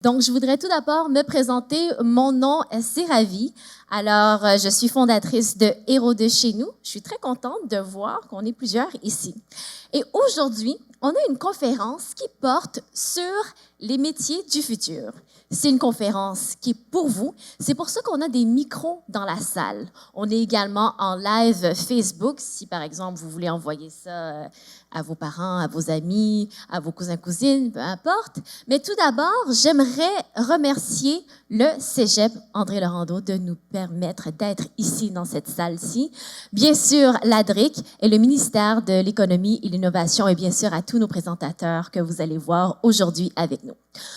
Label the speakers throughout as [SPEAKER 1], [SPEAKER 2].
[SPEAKER 1] Donc, je voudrais tout d'abord me présenter. Mon nom, c'est Ravi. Alors, je suis fondatrice de Héros de chez nous. Je suis très contente de voir qu'on est plusieurs ici. Et aujourd'hui, on a une conférence qui porte sur les métiers du futur. C'est une conférence qui est pour vous. C'est pour ça qu'on a des micros dans la salle. On est également en live Facebook. Si, par exemple, vous voulez envoyer ça à vos parents, à vos amis, à vos cousins, cousines, peu importe. Mais tout d'abord, j'aimerais remercier le Cégep André Laurando de nous permettre d'être ici dans cette salle-ci. Bien sûr, l'ADRIC et le ministère de l'Économie et l'Innovation et bien sûr à tous nos présentateurs que vous allez voir aujourd'hui avec nous.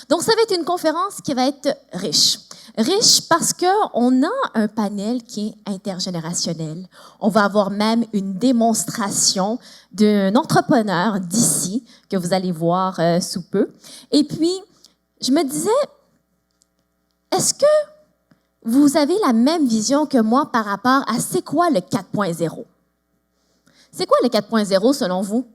[SPEAKER 1] Donc, ça va être une conférence qui va être riche. Riche parce qu'on a un panel qui est intergénérationnel. On va avoir même une démonstration d'un entrepreneur d'ici que vous allez voir sous peu. Et puis, je me disais, est-ce que vous avez la même vision que moi par rapport à c'est quoi le 4.0? C'est quoi le 4.0 selon vous?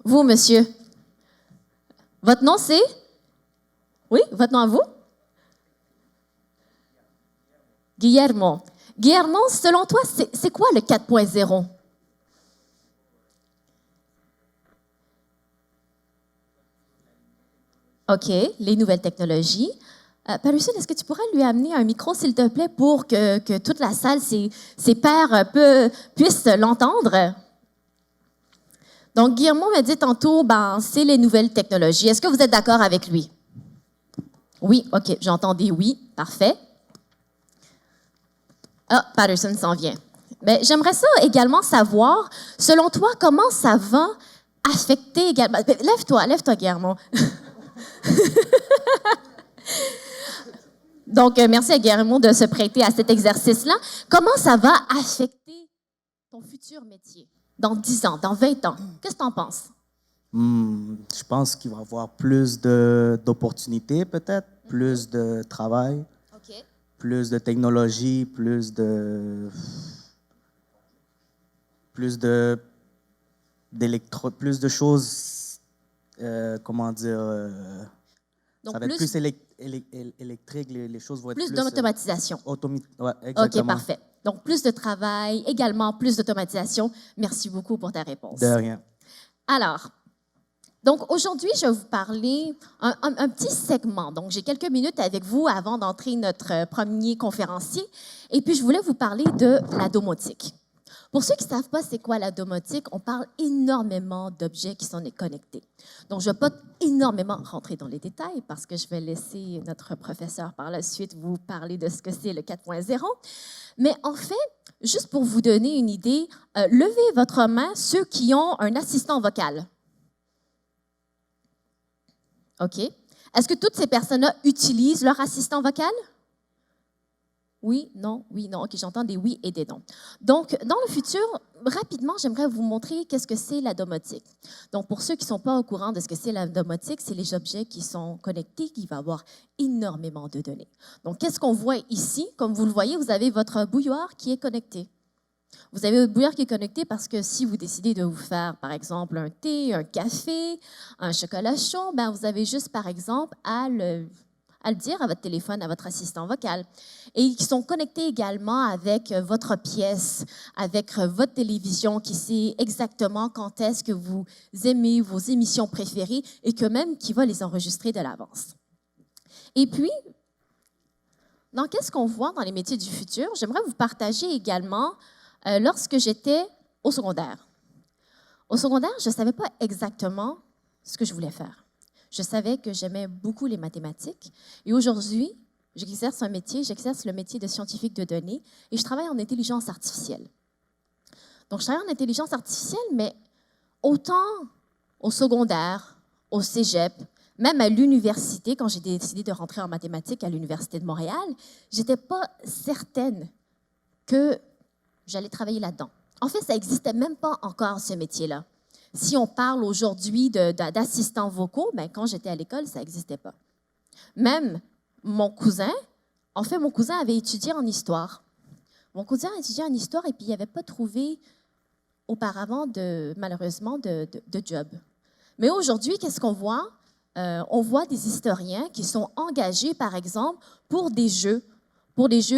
[SPEAKER 1] Vous, monsieur. Votre nom, c'est? Oui, votre nom à vous? Guillermo. Guillermo, selon toi, c'est quoi le 4.0? OK, les nouvelles technologies. Parucine, est-ce que tu pourrais lui amener un micro, s'il te plaît, pour que toute la salle, ses pairs puissent l'entendre? Donc, Guillermo m'a dit tantôt, c'est les nouvelles technologies. Est-ce que vous êtes d'accord avec lui? Oui, OK, j'entends des oui. Parfait. Ah, Patterson s'en vient. Mais j'aimerais ça également savoir, selon toi, comment ça va affecter également... Lève-toi, Guillermo. Donc, merci à Guillermo de se prêter à cet exercice-là. Comment ça va affecter ton futur métier dans 10 ans, dans 20 ans? Qu'est-ce que tu en penses?
[SPEAKER 2] Je pense qu'il va y avoir plus d'opportunités, peut-être, plus de travail,
[SPEAKER 1] OK.
[SPEAKER 2] plus de technologie, plus de choses, comment dire,
[SPEAKER 1] Donc,
[SPEAKER 2] ça va être plus électrique, les choses vont être
[SPEAKER 1] plus
[SPEAKER 2] plus...
[SPEAKER 1] d'automatisation.
[SPEAKER 2] Ouais, exactement.
[SPEAKER 1] OK, parfait. Donc, plus de travail, également plus d'automatisation. Merci beaucoup pour ta réponse.
[SPEAKER 2] De rien.
[SPEAKER 1] Alors, donc aujourd'hui, je vais vous parler un petit segment. Donc, j'ai quelques minutes avec vous avant d'entrer notre premier conférencier. Et puis, je voulais vous parler de la domotique. Pour ceux qui ne savent pas c'est quoi la domotique, on parle énormément d'objets qui sont connectés. Donc, je ne vais pas énormément rentrer dans les détails parce que je vais laisser notre professeur par la suite vous parler de ce que c'est le 4.0. Mais en fait, juste pour vous donner une idée, levez votre main ceux qui ont un assistant vocal. OK. Est-ce que toutes ces personnes-là utilisent leur assistant vocal? Oui, non, oui, non. OK, j'entends des oui et des non. Donc, dans le futur, rapidement, j'aimerais vous montrer qu'est-ce que c'est la domotique. Donc, pour ceux qui ne sont pas au courant de ce que c'est la domotique, c'est les objets qui sont connectés, qui vont avoir énormément de données. Donc, qu'est-ce qu'on voit ici? Comme vous le voyez, vous avez votre bouilloire qui est connecté. Vous avez votre bouilloire qui est connecté parce que si vous décidez de vous faire, par exemple, un thé, un café, un chocolat chaud, vous avez juste, par exemple, à le dire à votre téléphone, à votre assistant vocal. Et ils sont connectés également avec votre pièce, avec votre télévision qui sait exactement quand est-ce que vous aimez vos émissions préférées et que même qui va les enregistrer de l'avance. Et puis, dans qu'est-ce qu'on voit dans les métiers du futur, j'aimerais vous partager également lorsque j'étais au secondaire. Au secondaire, je ne savais pas exactement ce que je voulais faire. Je savais que j'aimais beaucoup les mathématiques. Et aujourd'hui, j'exerce le métier de scientifique de données et je travaille en intelligence artificielle. Donc, je travaille en intelligence artificielle, mais autant au secondaire, au cégep, même à l'université, quand j'ai décidé de rentrer en mathématiques à l'Université de Montréal, je n'étais pas certaine que j'allais travailler là-dedans. En fait, ça n'existait même pas encore, ce métier-là. Si on parle aujourd'hui d'assistants vocaux, quand j'étais à l'école, ça n'existait pas. Même mon cousin avait étudié en histoire. Mon cousin a étudié en histoire et puis il n'avait pas trouvé auparavant, malheureusement, de job. Mais aujourd'hui, qu'est-ce qu'on voit? On voit des historiens qui sont engagés, par exemple, pour des jeux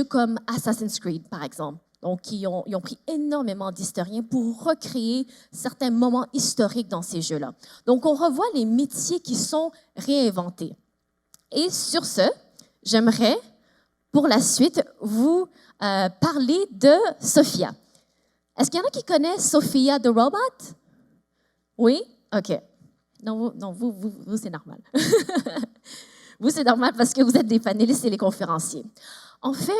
[SPEAKER 1] comme Assassin's Creed, par exemple. Donc, ils ont pris énormément d'historiens pour recréer certains moments historiques dans ces jeux-là. Donc, on revoit les métiers qui sont réinventés. Et sur ce, j'aimerais, pour la suite, vous parler de Sophia. Est-ce qu'il y en a qui connaissent Sophia the Robot? Oui? OK. Non, vous c'est normal. Vous, c'est normal parce que vous êtes des panélistes et les conférenciers. En fait,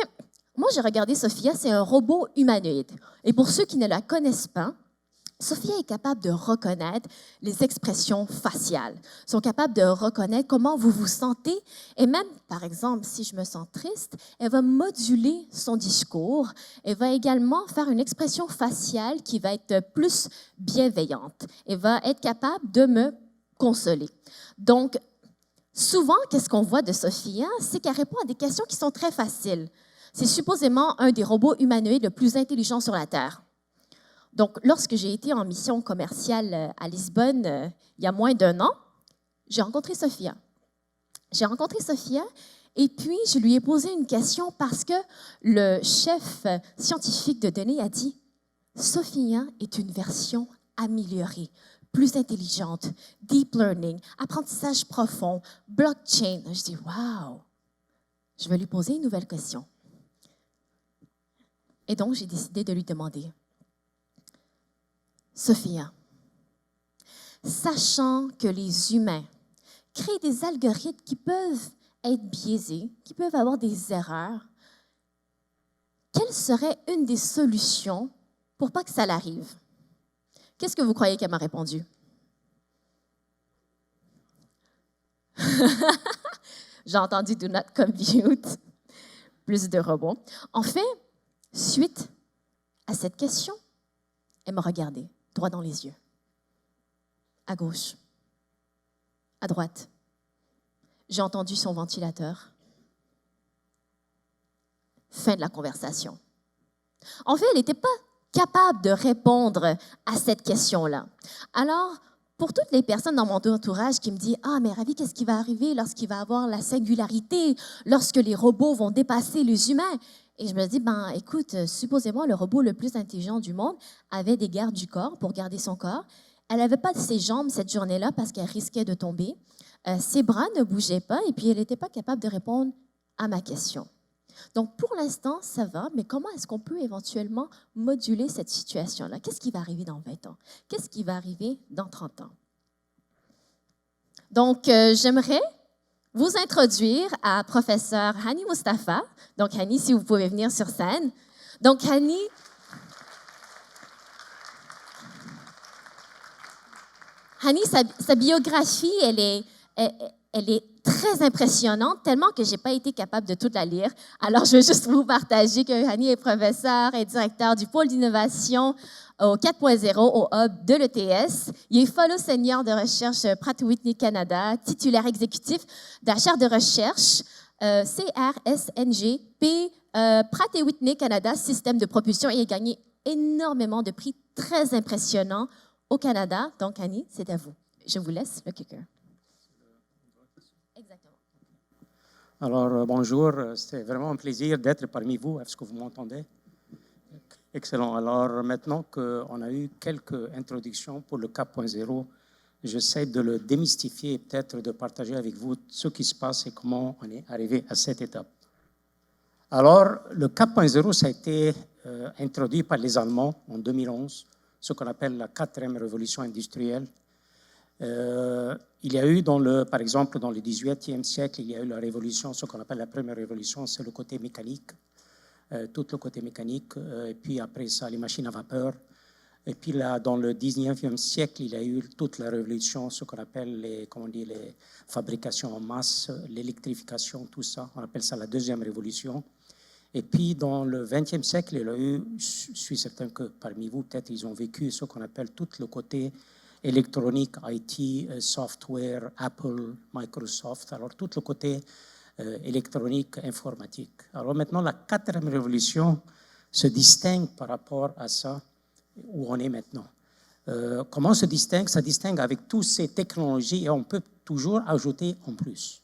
[SPEAKER 1] moi, j'ai regardé Sophia, c'est un robot humanoïde. Et pour ceux qui ne la connaissent pas, Sophia est capable de reconnaître les expressions faciales. Ils sont capables de reconnaître comment vous vous sentez. Et même, par exemple, si je me sens triste, elle va moduler son discours. Elle va également faire une expression faciale qui va être plus bienveillante. Elle va être capable de me consoler. Donc, souvent, qu'est-ce qu'on voit de Sophia? C'est qu'elle répond à des questions qui sont très faciles. C'est supposément un des robots humanoïdes le plus intelligent sur la Terre. Donc, lorsque j'ai été en mission commerciale à Lisbonne, il y a moins d'1 an, j'ai rencontré Sophia. J'ai rencontré Sophia et puis je lui ai posé une question parce que le chef scientifique de données a dit « Sophia est une version améliorée, plus intelligente, deep learning, apprentissage profond, blockchain. » Je dis « Wow! » Je vais lui poser une nouvelle question. Et donc, j'ai décidé de lui demander « Sophia, sachant que les humains créent des algorithmes qui peuvent être biaisés, qui peuvent avoir des erreurs, quelle serait une des solutions pour pas que ça l'arrive? » Qu'est-ce que vous croyez qu'elle m'a répondu? J'ai entendu « do not compute », plus de robots. En fait, suite à cette question, elle m'a regardé droit dans les yeux, à gauche, à droite. J'ai entendu son ventilateur. Fin de la conversation. En fait, elle n'était pas capable de répondre à cette question-là. Alors, pour toutes les personnes dans mon entourage qui me disent « Ah, mais Ravi, qu'est-ce qui va arriver lorsqu'il va avoir la singularité, lorsque les robots vont dépasser les humains? » Et je me dis, ben, écoute, supposément, le robot le plus intelligent du monde avait des gardes du corps pour garder son corps. Elle n'avait pas ses jambes cette journée-là parce qu'elle risquait de tomber. Ses bras ne bougeaient pas et puis elle n'était pas capable de répondre à ma question. Donc, pour l'instant, ça va, mais comment est-ce qu'on peut éventuellement moduler cette situation-là? Qu'est-ce qui va arriver dans 20 ans? Qu'est-ce qui va arriver dans 30 ans? Donc, j'aimerais vous introduire à professeur Hani Mustafa. Donc, Hani, si vous pouvez venir sur scène. Donc, Hani sa biographie, elle est très impressionnante, tellement que je n'ai pas été capable de toute la lire. Alors, je veux juste vous partager que Hani est professeur et directeur du pôle d'innovation au 4.0 au Hub de l'ETS. Il est fellow senior de recherche Pratt & Whitney Canada, titulaire exécutif de la chaire de recherche CRSNG-P Pratt & Whitney Canada, système de propulsion, et il a gagné énormément de prix très impressionnants au Canada. Donc, Hani, c'est à vous. Je vous laisse le kicker. Exactement.
[SPEAKER 3] Alors, bonjour, c'est vraiment un plaisir d'être parmi vous. Est-ce que vous m'entendez? Excellent. Alors, maintenant qu'on a eu quelques introductions pour le 4.0, j'essaie de le démystifier et peut-être de partager avec vous ce qui se passe et comment on est arrivé à cette étape. Alors, le 4.0, ça a été introduit par les Allemands en 2011, ce qu'on appelle la 4e révolution industrielle. Il y a eu, par exemple, dans le 18e siècle, il y a eu la révolution, ce qu'on appelle la première révolution, c'est le côté mécanique, tout le côté mécanique, et puis après ça, les machines à vapeur. Et puis là, dans le 19e siècle, il y a eu toute la révolution, ce qu'on appelle les fabrications en masse, l'électrification, tout ça. On appelle ça la deuxième révolution. Et puis, dans le 20e siècle, il y a eu, je suis certain que parmi vous, peut-être, ils ont vécu ce qu'on appelle tout le côté électronique, IT, software, Apple, Microsoft, alors tout le côté électronique, informatique. Alors maintenant, la 4e révolution se distingue par rapport à ça, où on est maintenant. Comment se distingue? Ça distingue avec toutes ces technologies et on peut toujours ajouter en plus.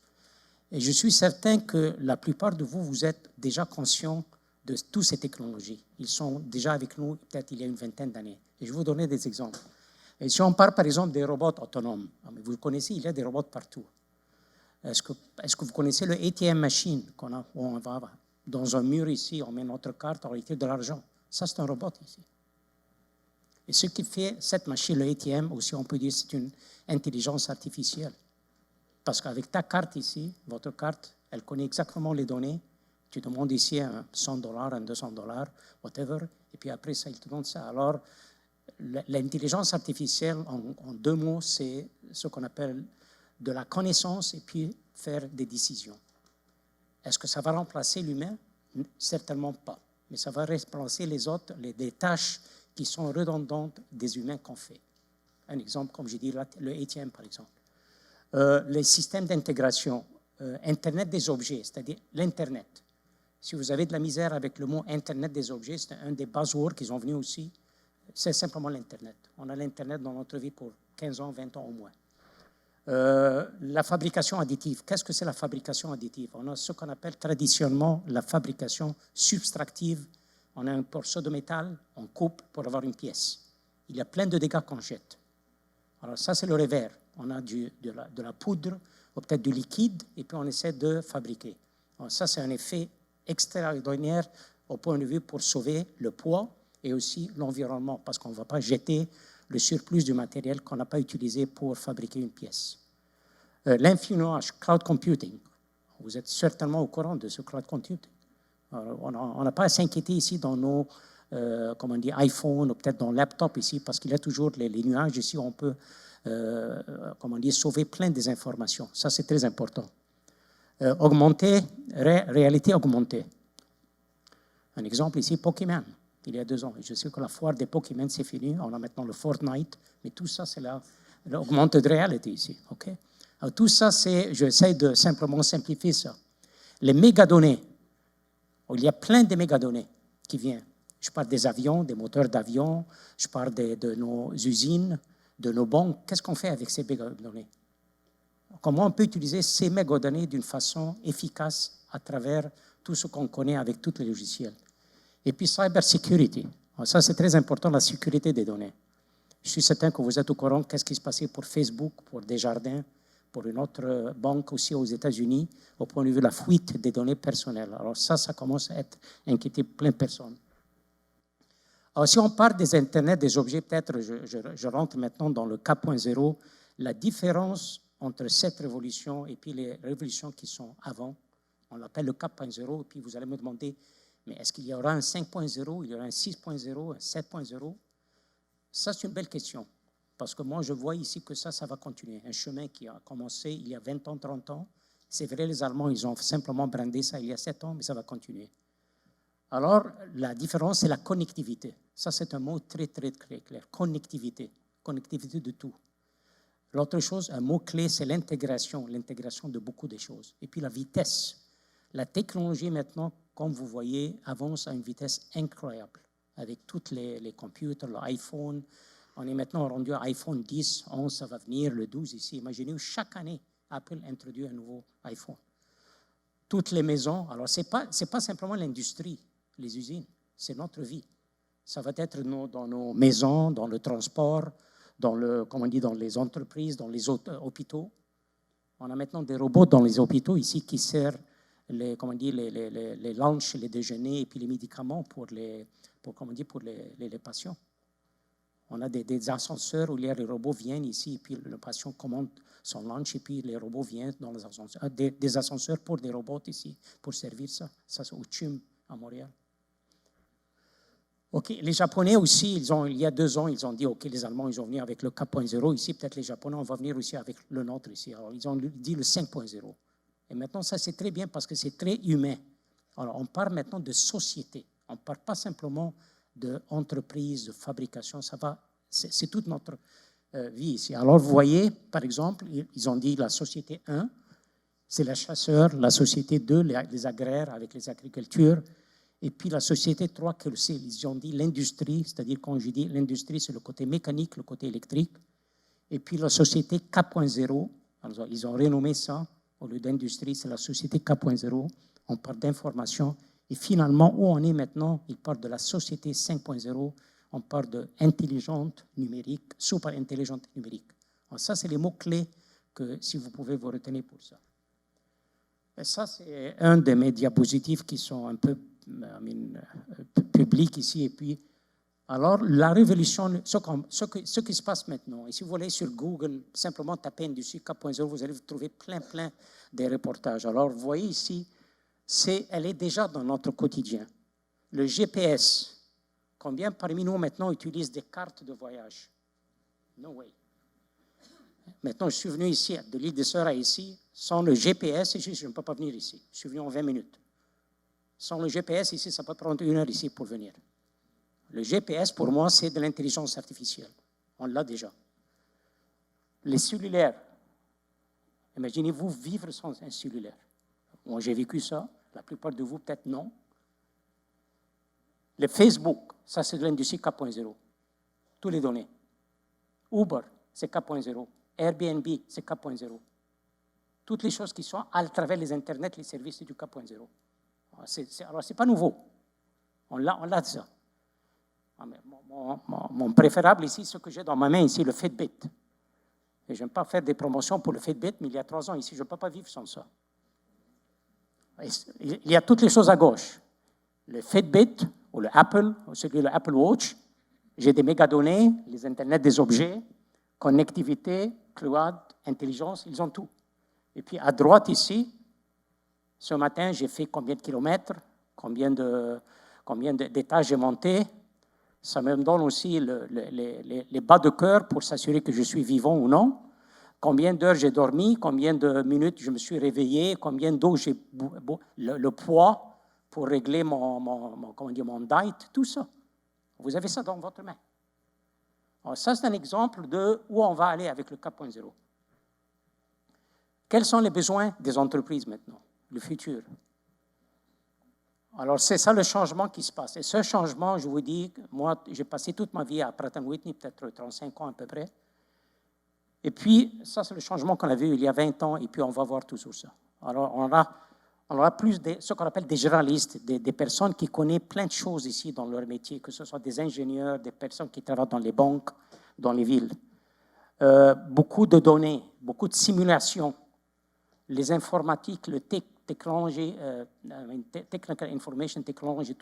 [SPEAKER 3] Et je suis certain que la plupart de vous, vous êtes déjà conscients de toutes ces technologies. Ils sont déjà avec nous peut-être il y a une vingtaine d'années. Et je vais vous donner des exemples. Et si on parle par exemple des robots autonomes, vous connaissez, il y a des robots partout. Est-ce que vous connaissez le ATM machine qu'on a, où on va dans un mur ici, on met notre carte, on retire de l'argent. Ça, c'est un robot ici. Et ce qui fait cette machine, le ATM, aussi, on peut dire c'est une intelligence artificielle. Parce qu'avec ta carte ici, votre carte, elle connaît exactement les données. Tu demandes ici un $100, un $200, whatever, et puis après ça, il te donne ça. Alors, l'intelligence artificielle, en deux mots, c'est ce qu'on appelle de la connaissance et puis faire des décisions. Est-ce que ça va remplacer l'humain? Certainement pas. Mais ça va remplacer les autres, des tâches qui sont redondantes des humains qu'on fait. Un exemple, comme j'ai dit, le ATM par exemple. Les systèmes d'intégration, Internet des objets, c'est-à-dire l'Internet. Si vous avez de la misère avec le mot Internet des objets, c'est un des buzzwords qu'ils ont venus aussi, c'est simplement l'Internet. On a l'Internet dans notre vie pour 15 ans, 20 ans au moins. La fabrication additive. Qu'est-ce que c'est la fabrication additive? On a ce qu'on appelle traditionnellement la fabrication subtractive. On a un morceau de métal, on coupe pour avoir une pièce. Il y a plein de dégâts qu'on jette. Alors ça, c'est le revers. On a de la poudre ou peut-être du liquide et puis on essaie de fabriquer. Alors ça, c'est un effet extraordinaire au point de vue pour sauver le poids et aussi l'environnement parce qu'on ne va pas jeter le surplus du matériel qu'on n'a pas utilisé pour fabriquer une pièce. L'infiniment cloud computing. Vous êtes certainement au courant de ce cloud computing. On n'a pas à s'inquiéter ici dans nos comment dire, iPhone ou peut-être dans laptop ici parce qu'il y a toujours les nuages ici où on peut comment dire, sauver plein des informations. Ça, c'est très important. Réalité augmentée. Un exemple ici, Pokémon. Il y a 2 ans. Je sais que la foire des Pokémon, c'est fini. On a maintenant le Fortnite. Mais tout ça, c'est l'augmented reality ici. Okay? Alors, tout ça, j'essaie de simplement simplifier ça. Les mégadonnées. Il y a plein de mégadonnées qui viennent. Je parle des avions, des moteurs d'avions. Je parle de nos usines, de nos banques. Qu'est-ce qu'on fait avec ces mégadonnées? Comment on peut utiliser ces mégadonnées d'une façon efficace à travers tout ce qu'on connaît avec tous les logiciels? Et puis, cyber security. Ça, c'est très important, la sécurité des données. Je suis certain que vous êtes au courant de ce qui se passait pour Facebook, pour Desjardins, pour une autre banque aussi aux États-Unis, au point de vue de la fuite des données personnelles. Alors ça commence à être inquiété plein de personnes. Alors, si on parle des Internet, des objets, peut-être, je rentre maintenant dans le 4.0, la différence entre cette révolution et puis les révolutions qui sont avant, on l'appelle le 4.0, et puis vous allez me demander, mais est-ce qu'il y aura un 5.0, il y aura un 6.0, un 7.0? Ça, c'est une belle question, parce que moi, je vois ici que ça va continuer. Un chemin qui a commencé il y a 20 ans, 30 ans. C'est vrai, les Allemands, ils ont simplement brandé ça il y a 7 ans, mais ça va continuer. Alors, la différence, c'est la connectivité. Ça, c'est un mot très, très, très clair. Connectivité. Connectivité de tout. L'autre chose, un mot-clé, c'est l'intégration de beaucoup de choses. Et puis la vitesse. La technologie, maintenant, comme vous voyez, avance à une vitesse incroyable. Avec tous les computers, l'iPhone. On est maintenant rendu à iPhone 10, 11, ça va venir, le 12 ici. Imaginez, chaque année, Apple introduit un nouveau iPhone. Toutes les maisons, alors ce n'est pas simplement l'industrie, les usines, c'est notre vie. Ça va être dans nos maisons, dans le transport, dans les entreprises, dans les hôpitaux. On a maintenant des robots dans les hôpitaux ici qui servent les lunchs, les déjeuners et puis les médicaments pour les patients. On a des ascenseurs où les robots viennent ici et puis le patient commande son lunch et puis les robots viennent dans les ascenseurs. Des ascenseurs pour des robots ici pour servir ça. Ça, c'est au CHUM à Montréal. OK, les Japonais aussi, il y a 2 ans, ils ont dit, OK, les Allemands, ils ont venu avec le 4.0 ici, peut-être les Japonais, on va venir aussi avec le nôtre ici. Alors, ils ont dit le 5.0. Et maintenant, ça, c'est très bien parce que c'est très humain. Alors, on parle maintenant de société. On ne parle pas simplement d'entreprise, de fabrication. C'est toute notre vie ici. Alors, vous voyez, par exemple, ils ont dit la société 1, c'est les chasseurs, la société 2, les agraires avec les agricultures. Et puis la société 3, ils ont dit l'industrie, c'est-à-dire quand je dis l'industrie, c'est le côté mécanique, le côté électrique. Et puis la société 4.0, alors ils ont renommé ça, au lieu d'industrie, c'est la société 4.0. On parle d'information. Et finalement, où on est maintenant, ils parlent de la société 5.0. On parle d'intelligente numérique, super intelligente numérique. Alors ça, c'est les mots-clés que, si vous pouvez vous retenir pour ça. Et ça, c'est un de mes diapositives qui sont un peu publiques ici. Et puis, alors, la révolution, ce qui se passe maintenant, et si vous allez sur Google, simplement taper Industrie 4.0, vous allez trouver plein de reportages. Alors, vous voyez ici, elle est déjà dans notre quotidien. Le GPS, combien parmi nous maintenant utilisent des cartes de voyage? No way. Maintenant, je suis venu ici, de l'île des Sœurs à ici, sans le GPS, ici, je ne peux pas venir ici. Je suis venu en 20 minutes. Sans le GPS, ici, ça peut prendre 1 heure ici pour venir. Le GPS, pour moi, c'est de l'intelligence artificielle. On l'a déjà. Les cellulaires. Imaginez-vous vivre sans un cellulaire. Moi, j'ai vécu ça. La plupart de vous, peut-être non. Le Facebook, ça, c'est de l'industrie 4.0. Tous les données. Uber, c'est 4.0. Airbnb, c'est 4.0. Toutes les choses qui sont à travers les Internet, les services du 4.0. Alors, ce n'est pas nouveau. On l'a ça. Mon préférable ici, ce que j'ai dans ma main ici, le Fitbit. Et je n'aime pas faire des promotions pour le Fitbit, mais il y a 3 ans ici, je ne peux pas vivre sans ça. Il y a toutes les choses à gauche. Le Fitbit, ou le Apple, ou celui de l'Apple Watch. J'ai des mégadonnées, les Internet des objets, connectivité, cloud, intelligence, ils ont tout. Et puis à droite ici, ce matin, j'ai fait combien de kilomètres, combien d'étages j'ai monté. Ça me donne aussi les bas de cœur pour s'assurer que je suis vivant ou non. Combien d'heures j'ai dormi, combien de minutes je me suis réveillé, combien d'eau j'ai le poids pour régler mon diet, tout ça. Vous avez ça dans votre main. Alors ça, c'est un exemple de où on va aller avec le 4.0. Quels sont les besoins des entreprises maintenant, le futur? Alors, c'est ça le changement qui se passe. Et ce changement, je vous dis, moi, j'ai passé toute ma vie à Pratt & Whitney, peut-être 35 ans à peu près. Et puis, ça, c'est le changement qu'on a vu il y a 20 ans, et puis on va voir toujours ça. Alors, on aura plus ce qu'on appelle des généralistes, des personnes qui connaissent plein de choses ici dans leur métier, que ce soit des ingénieurs, des personnes qui travaillent dans les banques, dans les villes. Beaucoup de données, beaucoup de simulations, les informatiques, le technologie, technical information technology,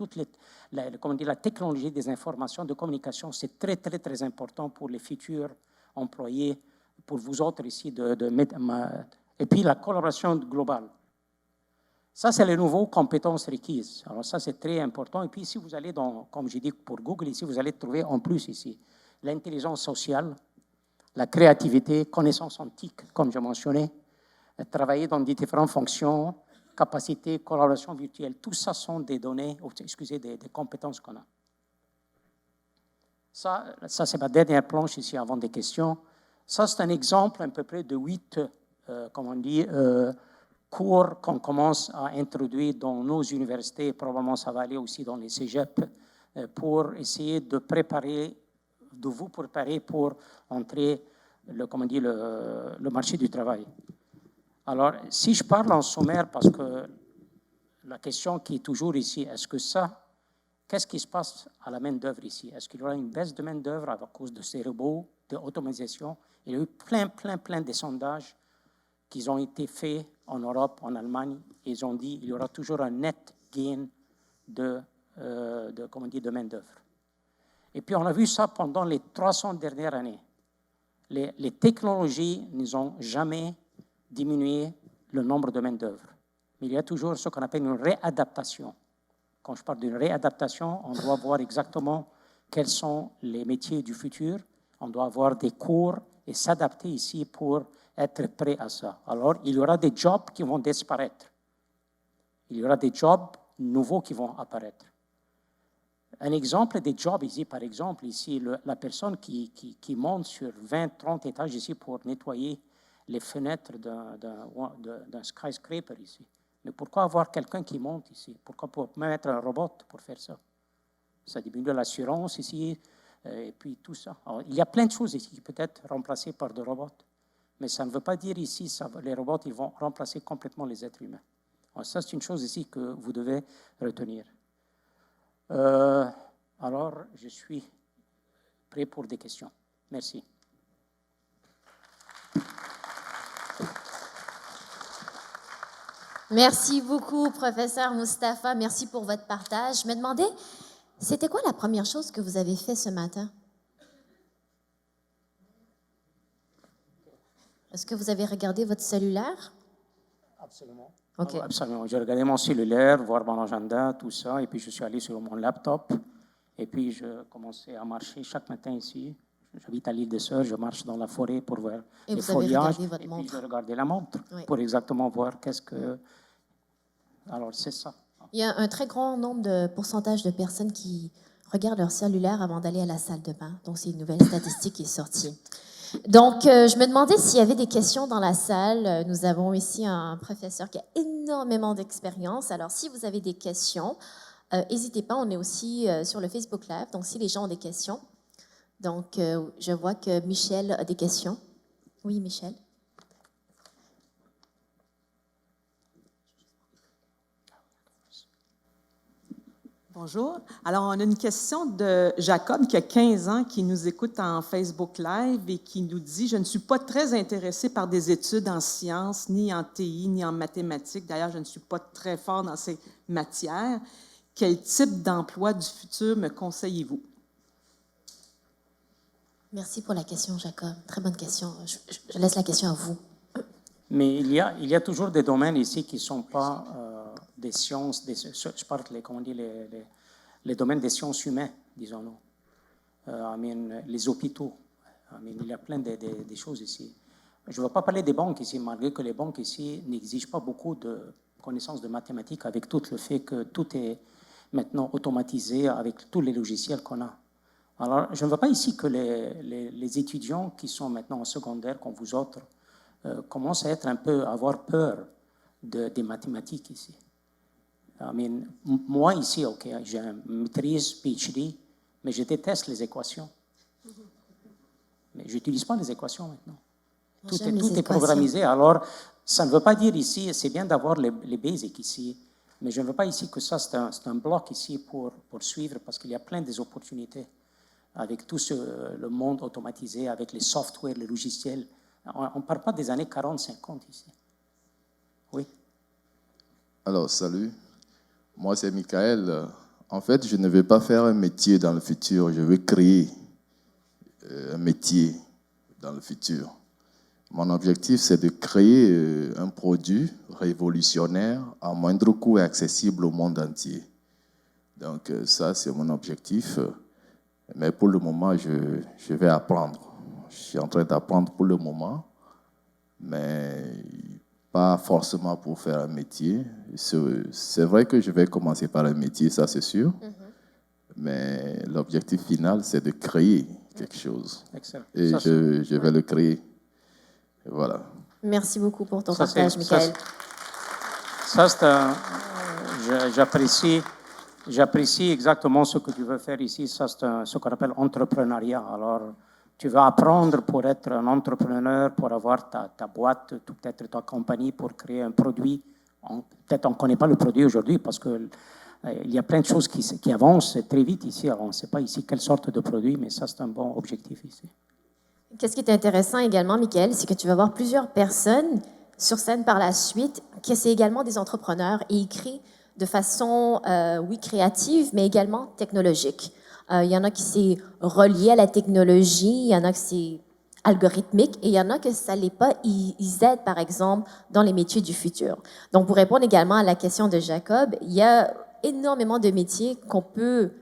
[SPEAKER 3] la technologie des informations de communication, c'est très important pour les futurs employés, pour vous autres ici, et puis la collaboration globale. Ça, c'est les nouvelles compétences requises. Alors ça, c'est très important. Et puis ici, vous allez comme j'ai dit pour Google, ici, vous allez trouver en plus ici l'intelligence sociale, la créativité, connaissance antique, comme j'ai mentionné, travailler dans différentes fonctions, capacité, collaboration virtuelle, tout ça sont des données, des compétences qu'on a. Ça c'est ma dernière planche ici avant des questions. Ça, c'est un exemple à peu près de 8, cours qu'on commence à introduire dans nos universités, probablement ça va aller aussi dans les cégeps, pour essayer de vous préparer pour entrer le marché du travail. Alors, si je parle en sommaire, parce que la question qui est toujours ici, qu'est-ce qui se passe à la main-d'œuvre ici? Est-ce qu'il y aura une baisse de main-d'œuvre à cause de ces robots, de l'automatisation? Il y a eu plein de sondages qui ont été faits en Europe, en Allemagne. Ils ont dit qu'il y aura toujours un net gain de main-d'œuvre. Et puis, on a vu ça pendant les 300 dernières années. Les technologies n'ont jamais diminué le nombre de main-d'œuvre. Mais il y a toujours ce qu'on appelle une réadaptation. Quand je parle d'une réadaptation, on doit voir exactement quels sont les métiers du futur. On doit avoir des cours et s'adapter ici pour être prêt à ça. Alors, il y aura des jobs qui vont disparaître. Il y aura des jobs nouveaux qui vont apparaître. Un exemple des jobs ici, par exemple, ici, la personne qui monte sur 20, 30 étages ici pour nettoyer les fenêtres d'un skyscraper ici. Mais pourquoi avoir quelqu'un qui monte ici? Pourquoi pas mettre un robot pour faire ça? Ça diminue l'assurance ici, et puis tout ça. Alors, il y a plein de choses ici qui peuvent être remplacées par des robots. Mais ça ne veut pas dire ici que les robots ils vont remplacer complètement les êtres humains. Alors, ça, c'est une chose ici que vous devez retenir. Alors, je suis prêt pour des questions. Merci.
[SPEAKER 1] Merci beaucoup, professeur Mustapha. Merci pour votre partage. Je me demandais, c'était quoi la première chose que vous avez fait ce matin? Est-ce que vous avez regardé votre cellulaire?
[SPEAKER 3] Absolument.
[SPEAKER 1] OK.
[SPEAKER 3] Ah, absolument. J'ai regardé mon cellulaire, voir mon agenda, tout ça, et puis je suis allé sur mon laptop, et puis je commençais à marcher chaque matin ici. J'habite à l'île des Sœurs, je marche dans la forêt pour voir
[SPEAKER 1] Et
[SPEAKER 3] les
[SPEAKER 1] vous avez
[SPEAKER 3] feuillages,
[SPEAKER 1] regardé votre
[SPEAKER 3] et
[SPEAKER 1] montre.
[SPEAKER 3] puis je regardais la montre
[SPEAKER 1] Oui.
[SPEAKER 3] pour exactement voir qu'est-ce que... Alors, c'est ça.
[SPEAKER 1] Il y a un très grand nombre de pourcentage de personnes qui regardent leur cellulaire avant d'aller à la salle de bain. Donc, c'est une nouvelle statistique qui est sortie. Donc, je me demandais s'il y avait des questions dans la salle. Nous avons ici un professeur qui a énormément d'expérience. Alors, si vous avez des questions, n'hésitez pas. On est aussi sur le Facebook Live. Donc, si les gens ont des questions. Donc, je vois que Michel a des questions. Oui, Michel.
[SPEAKER 4] Bonjour. Alors, on a une question de Jacob, qui a 15 ans, qui nous écoute en Facebook Live et qui nous dit « Je ne suis pas très intéressé par des études en sciences, ni en TI, ni en mathématiques. D'ailleurs, je ne suis pas très fort dans ces matières. Quel type d'emploi du futur me conseillez-vous? »
[SPEAKER 1] Merci pour la question, Jacob. Très bonne question. Je laisse la question à vous.
[SPEAKER 3] Mais il y a toujours des domaines ici qui ne sont pas des sciences, je parle les domaines des sciences humaines, disons-nous. Les hôpitaux. Il y a plein de choses ici. Je ne veux pas parler des banques ici, malgré que les banques ici n'exigent pas beaucoup de connaissances de mathématiques, avec tout le fait que tout est maintenant automatisé avec tous les logiciels qu'on a. Alors, je ne veux pas ici que les étudiants qui sont maintenant en secondaire, comme vous autres, commencent à avoir peur des mathématiques ici. Moi ici, OK, j'ai une maîtrise, PhD, mais je déteste les équations. Mais je n'utilise pas les équations maintenant. Tout est programmé. Alors, ça ne veut pas dire ici, c'est bien d'avoir les basics ici, mais je ne veux pas ici que ça, c'est un bloc ici pour suivre, parce qu'il y a plein des opportunités avec tout le monde automatisé, avec les softwares, les logiciels. On ne parle pas des années 40-50 ici. Oui.
[SPEAKER 5] Alors, salut. Moi, c'est Michael. En fait, je ne vais pas faire un métier dans le futur. Je veux créer un métier dans le futur. Mon objectif, c'est de créer un produit révolutionnaire à moindre coût et accessible au monde entier. Donc, ça, c'est mon objectif. Mais pour le moment, je vais apprendre. Je suis en train d'apprendre pour le moment, mais pas forcément pour faire un métier. C'est vrai que je vais commencer par un métier, ça c'est sûr, mais l'objectif final, c'est de créer quelque chose.
[SPEAKER 3] Excellent.
[SPEAKER 5] Et
[SPEAKER 3] ça,
[SPEAKER 5] je vais le créer. Et voilà.
[SPEAKER 1] Merci beaucoup pour ton partage, Michael.
[SPEAKER 3] J'apprécie exactement ce que tu veux faire ici. Ça, c'est ce qu'on appelle entrepreneuriat. Alors, tu vas apprendre pour être un entrepreneur, pour avoir ta boîte, peut-être ta compagnie, pour créer un produit. Peut-être on ne connaît pas le produit aujourd'hui parce qu'il y a plein de choses qui avancent très vite ici. Alors, on ne sait pas ici quelle sorte de produit, mais ça, c'est un bon objectif ici.
[SPEAKER 1] Qu'est-ce qui est intéressant également, Michael, c'est que tu vas voir plusieurs personnes sur scène par la suite qui sont également des entrepreneurs et ils créent de façon, oui, créative, mais également technologique. Il y en a qui c'est relié à la technologie, il y en a qui c'est algorithmique et il y en a que ça l'est pas. Ils aident, par exemple, dans les métiers du futur. Donc, pour répondre également à la question de Jacob, il y a énormément de métiers qu'on peut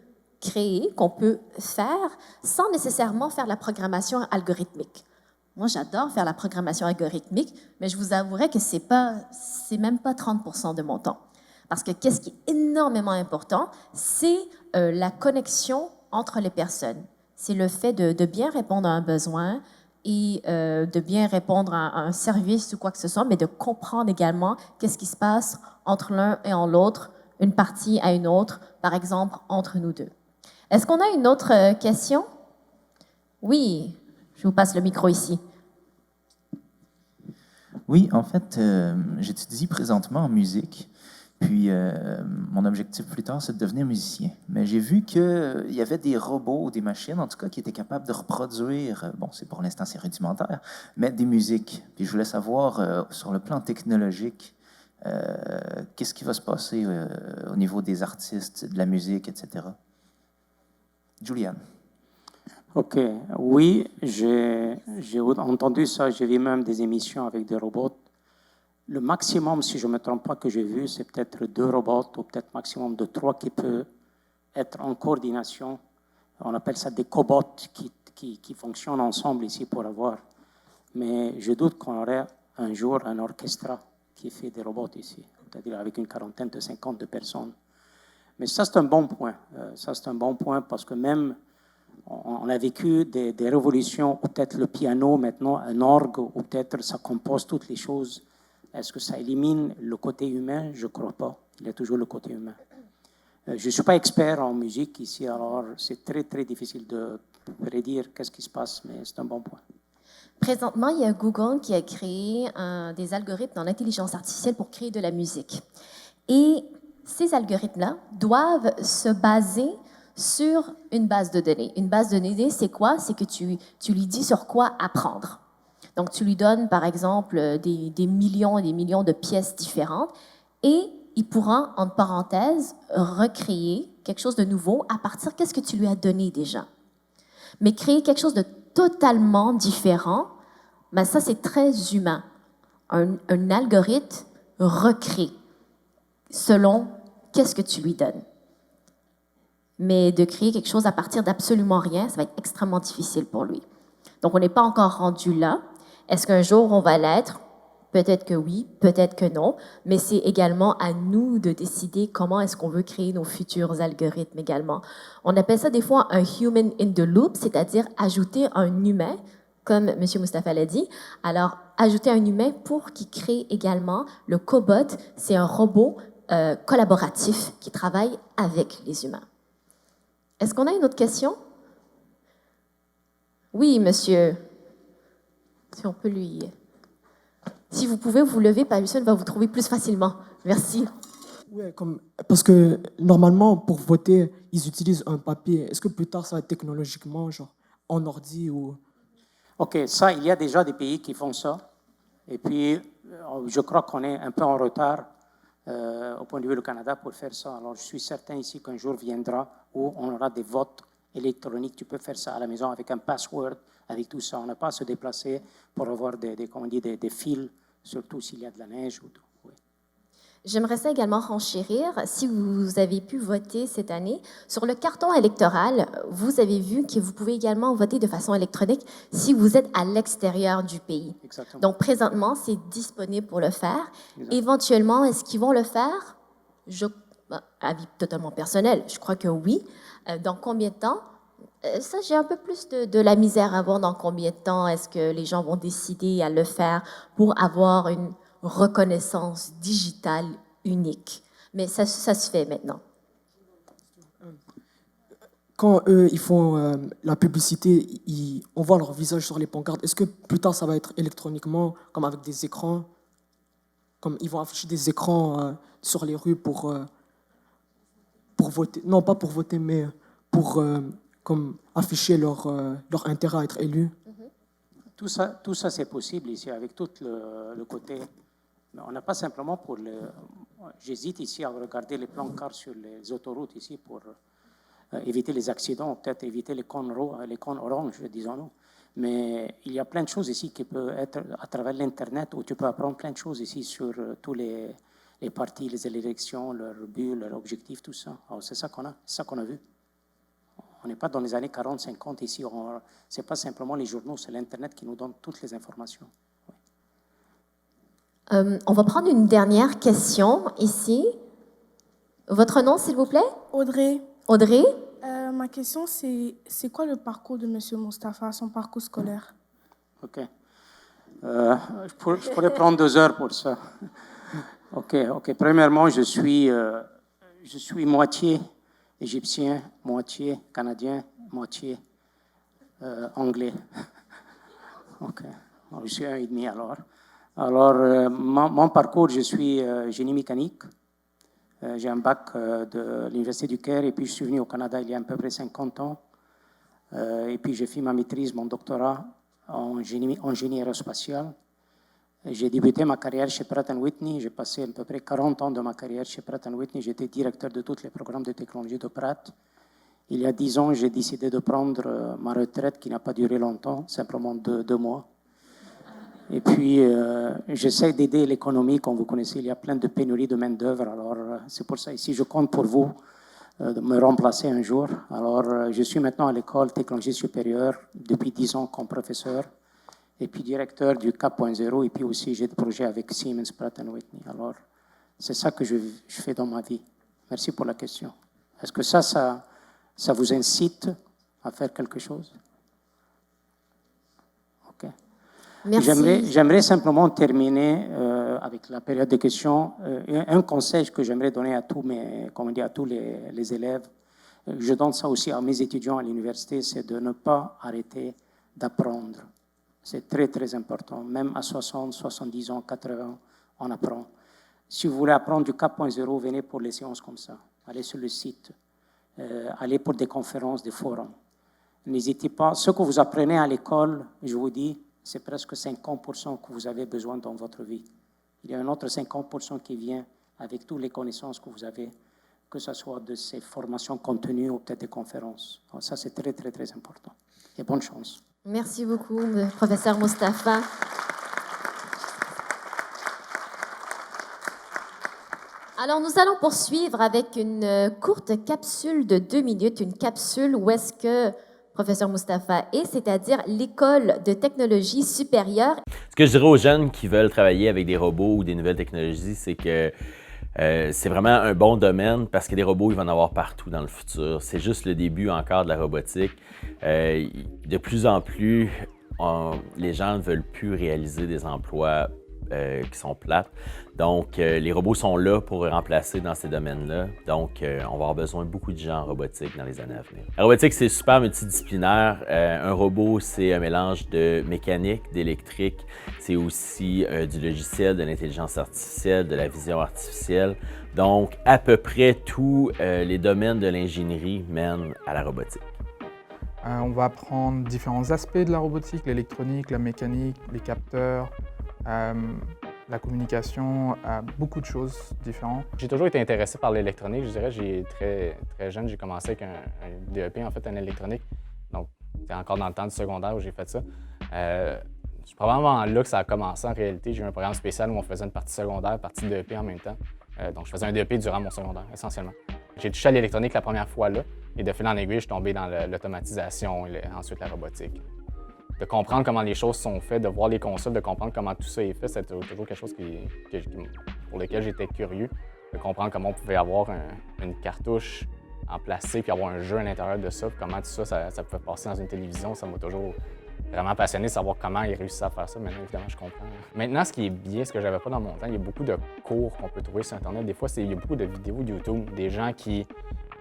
[SPEAKER 1] créer, qu'on peut faire sans nécessairement faire la programmation algorithmique. Moi, j'adore faire la programmation algorithmique, mais je vous avouerai que c'est même pas 30% de mon temps. Parce que qu'est-ce qui est énormément important, c'est la connexion entre les personnes. C'est le fait de bien répondre à un besoin et de bien répondre à un service ou quoi que ce soit, mais de comprendre également qu'est-ce qui se passe entre l'un et l'autre, une partie à une autre, par exemple, entre nous deux. Est-ce qu'on a une autre question? Oui, je vous passe le micro ici.
[SPEAKER 6] Oui, en fait, j'étudie présentement en musique. Puis, mon objectif plus tard, c'est de devenir musicien. Mais j'ai vu qu'il y avait des robots ou des machines, en tout cas, qui étaient capables de reproduire, bon, c'est pour l'instant, c'est rudimentaire, mais des musiques. Puis, je voulais savoir, sur le plan technologique, qu'est-ce qui va se passer au niveau des artistes, de la musique, etc. Juliane.
[SPEAKER 3] OK. Oui, j'ai entendu ça. J'ai vu même des émissions avec des robots. Le maximum, si je ne me trompe pas, que j'ai vu, c'est peut-être 2 robots ou peut-être maximum de 3 qui peuvent être en coordination. On appelle ça des cobots qui fonctionnent ensemble ici pour avoir. Mais je doute qu'on aurait un jour un orchestre qui fait des robots ici, c'est-à-dire avec une quarantaine de 50 de personnes. Mais ça, c'est un bon point. Ça, c'est un bon point parce que même on a vécu des révolutions, ou peut-être le piano, maintenant un orgue, ou peut-être ça compose toutes les choses. Est-ce que ça élimine le côté humain? Je ne crois pas. Il y a toujours le côté humain. Je ne suis pas expert en musique ici, alors c'est très, très difficile de prédire qu'est-ce qui se passe, mais c'est un bon point.
[SPEAKER 1] Présentement, il y a Google qui a créé des algorithmes dans l'intelligence artificielle pour créer de la musique. Et ces algorithmes-là doivent se baser sur une base de données. Une base de données, c'est quoi? C'est que tu lui dis sur quoi apprendre. Donc, tu lui donnes, par exemple, des millions et des millions de pièces différentes et il pourra, entre parenthèses, recréer quelque chose de nouveau à partir de qu'est-ce que tu lui as donné déjà. Mais créer quelque chose de totalement différent, ben ça, c'est très humain. Un algorithme recrée selon qu'est-ce que tu lui donnes. Mais de créer quelque chose à partir d'absolument rien, ça va être extrêmement difficile pour lui. Donc, on n'est pas encore rendu là. Est-ce qu'un jour, on va l'être? Peut-être que oui, peut-être que non, mais c'est également à nous de décider comment est-ce qu'on veut créer nos futurs algorithmes également. On appelle ça des fois un human in the loop, c'est-à-dire ajouter un humain, comme M. Moustapha l'a dit. Alors, ajouter un humain pour qu'il crée également le cobot, c'est un robot collaboratif qui travaille avec les humains. Est-ce qu'on a une autre question? Oui, monsieur. Si on peut lui... Si vous pouvez vous lever, Paulson va vous trouver plus facilement. Merci.
[SPEAKER 7] Oui, parce que normalement, pour voter, ils utilisent un papier. Est-ce que plus tard, ça va être technologiquement, genre en ordi ou...
[SPEAKER 3] OK, ça, il y a déjà des pays qui font ça. Et puis, je crois qu'on est un peu en retard au point de vue du Canada pour faire ça. Alors, je suis certain ici qu'un jour viendra où on aura des votes électroniques. Tu peux faire ça à la maison avec un password, avec tout ça. On n'a pas à se déplacer pour avoir des fils, surtout s'il y a de la neige ou tout. Oui.
[SPEAKER 1] J'aimerais ça également renchérir. Si vous avez pu voter cette année, sur le carton électoral, vous avez vu que vous pouvez également voter de façon électronique si vous êtes à l'extérieur du pays.
[SPEAKER 3] Exactement.
[SPEAKER 1] Donc, présentement, c'est disponible pour le faire.
[SPEAKER 3] Exactement.
[SPEAKER 1] Éventuellement, est-ce qu'ils vont le faire? Avis totalement personnel, je crois que oui. Dans combien de temps? Ça, j'ai un peu plus de la misère à voir dans combien de temps est-ce que les gens vont décider à le faire pour avoir une reconnaissance digitale unique. Mais ça se fait maintenant.
[SPEAKER 7] Quand eux, ils font la publicité, on voit leur visage sur les pancartes. Est-ce que plus tard, ça va être électroniquement, comme avec des écrans? Comme ils vont afficher des écrans sur les rues pour voter. Non, pas pour voter, mais pour comme afficher leur intérêt à être élu.
[SPEAKER 3] Tout ça c'est possible ici, avec tout le côté. Mais on n'a pas simplement pour le... J'hésite ici à regarder les plans car sur les autoroutes ici pour éviter les accidents, peut-être éviter les cônes oranges, disons-nous. Mais il y a plein de choses ici qui peuvent être à travers l'Internet où tu peux apprendre plein de choses ici sur tous les partis, les élections, leurs buts, leurs objectifs, tout ça. Alors, c'est ça qu'on a vu. On n'est pas dans les années 40, 50 ici. Ce n'est pas simplement les journaux, c'est l'Internet qui nous donne toutes les informations. Oui.
[SPEAKER 1] On va prendre une dernière question ici. Votre nom, s'il vous plaît?
[SPEAKER 8] Audrey.
[SPEAKER 1] Audrey?
[SPEAKER 8] Ma question, c'est quoi le parcours de M. Moustapha, son parcours scolaire?
[SPEAKER 3] OK. Je pourrais prendre 2 heures pour ça. OK. Premièrement, je suis moitié égyptien, moitié canadien, moitié anglais. OK. Je suis 1,5 alors. Alors, mon parcours, je suis génie mécanique. J'ai un bac de l'Université du Caire et puis je suis venu au Canada il y a à peu près 50 ans. Et puis j'ai fait ma maîtrise, mon doctorat en génie aérospatial. J'ai débuté ma carrière chez Pratt & Whitney. J'ai passé à peu près 40 ans de ma carrière chez Pratt & Whitney. J'étais directeur de tous les programmes de technologie de Pratt. Il y a 10 ans, j'ai décidé de prendre ma retraite qui n'a pas duré longtemps, simplement 2 mois. Et puis, j'essaie d'aider l'économie. Comme vous connaissez, il y a plein de pénuries de main-d'œuvre. Alors, c'est pour ça, ici, je compte pour vous de me remplacer un jour. Alors, je suis maintenant à l'école technologie supérieure depuis 10 ans comme professeur et puis directeur du 4.0. Et puis aussi, j'ai des projets avec Siemens, Pratt & Whitney. Alors, c'est ça que je fais dans ma vie. Merci pour la question. Est-ce que ça vous incite à faire quelque chose? OK.
[SPEAKER 1] Merci.
[SPEAKER 3] J'aimerais simplement terminer avec la période de questions. Un conseil que j'aimerais donner à tous les élèves, je donne ça aussi à mes étudiants à l'université, c'est de ne pas arrêter d'apprendre. C'est très, très important. Même à 60, 70 ans, 80 ans, on apprend. Si vous voulez apprendre du 4.0, venez pour les séances comme ça. Allez sur le site. Allez pour des conférences, des forums. N'hésitez pas. Ce que vous apprenez à l'école, je vous dis, c'est presque 50% que vous avez besoin dans votre vie. Il y a un autre 50% qui vient avec toutes les connaissances que vous avez, que ce soit de ces formations continues ou peut-être des conférences. Alors ça, c'est très, très, très important. Et bonne chance.
[SPEAKER 1] Merci beaucoup, professeur Mustapha. Alors, nous allons poursuivre avec une courte capsule de 2 minutes, une capsule où est-ce que professeur Mustapha est, c'est-à-dire l'École de technologie supérieure.
[SPEAKER 8] Ce que je dirais aux jeunes qui veulent travailler avec des robots ou des nouvelles technologies, c'est que c'est vraiment un bon domaine parce que des robots, il va en avoir partout dans le futur. C'est juste le début encore de la robotique. De plus en plus, les gens ne veulent plus réaliser des emplois qui sont plates. Donc, les robots sont là pour remplacer dans ces domaines-là. Donc, on va avoir besoin de beaucoup de gens en robotique dans les années à venir. La robotique, c'est super multidisciplinaire. Un robot, c'est un mélange de mécanique, d'électrique. C'est aussi du logiciel, de l'intelligence artificielle, de la vision artificielle. Donc, à peu près tous les domaines de l'ingénierie mènent à la robotique.
[SPEAKER 9] On va apprendre différents aspects de la robotique, l'électronique, la mécanique, les capteurs, la communication, beaucoup de choses différentes.
[SPEAKER 10] J'ai toujours été intéressé par l'électronique. Je dirais, très, très jeune, j'ai commencé avec un DEP en électronique. Donc, c'était encore dans le temps du secondaire où j'ai fait ça. C'est probablement là que ça a commencé en réalité. J'ai eu un programme spécial où on faisait une partie secondaire, partie DEP en même temps. Donc, je faisais un DEP durant mon secondaire, essentiellement. J'ai touché à l'électronique la première fois là, et de fil en aiguille, je suis tombé dans l'automatisation et ensuite la robotique. De comprendre comment les choses sont faites, de voir les consoles, de comprendre comment tout ça est fait, c'est toujours quelque chose pour lequel j'étais curieux. De comprendre comment on pouvait avoir une cartouche en plastique puis avoir un jeu à l'intérieur de ça, puis comment tout ça pouvait passer dans une télévision, ça m'a toujours vraiment passionné de savoir comment ils réussissaient à faire ça. Maintenant, évidemment, je comprends. Maintenant, ce qui est bien, ce que j'avais pas dans mon temps, il y a beaucoup de cours qu'on peut trouver sur Internet. Des fois, il y a beaucoup de vidéos YouTube, des gens qui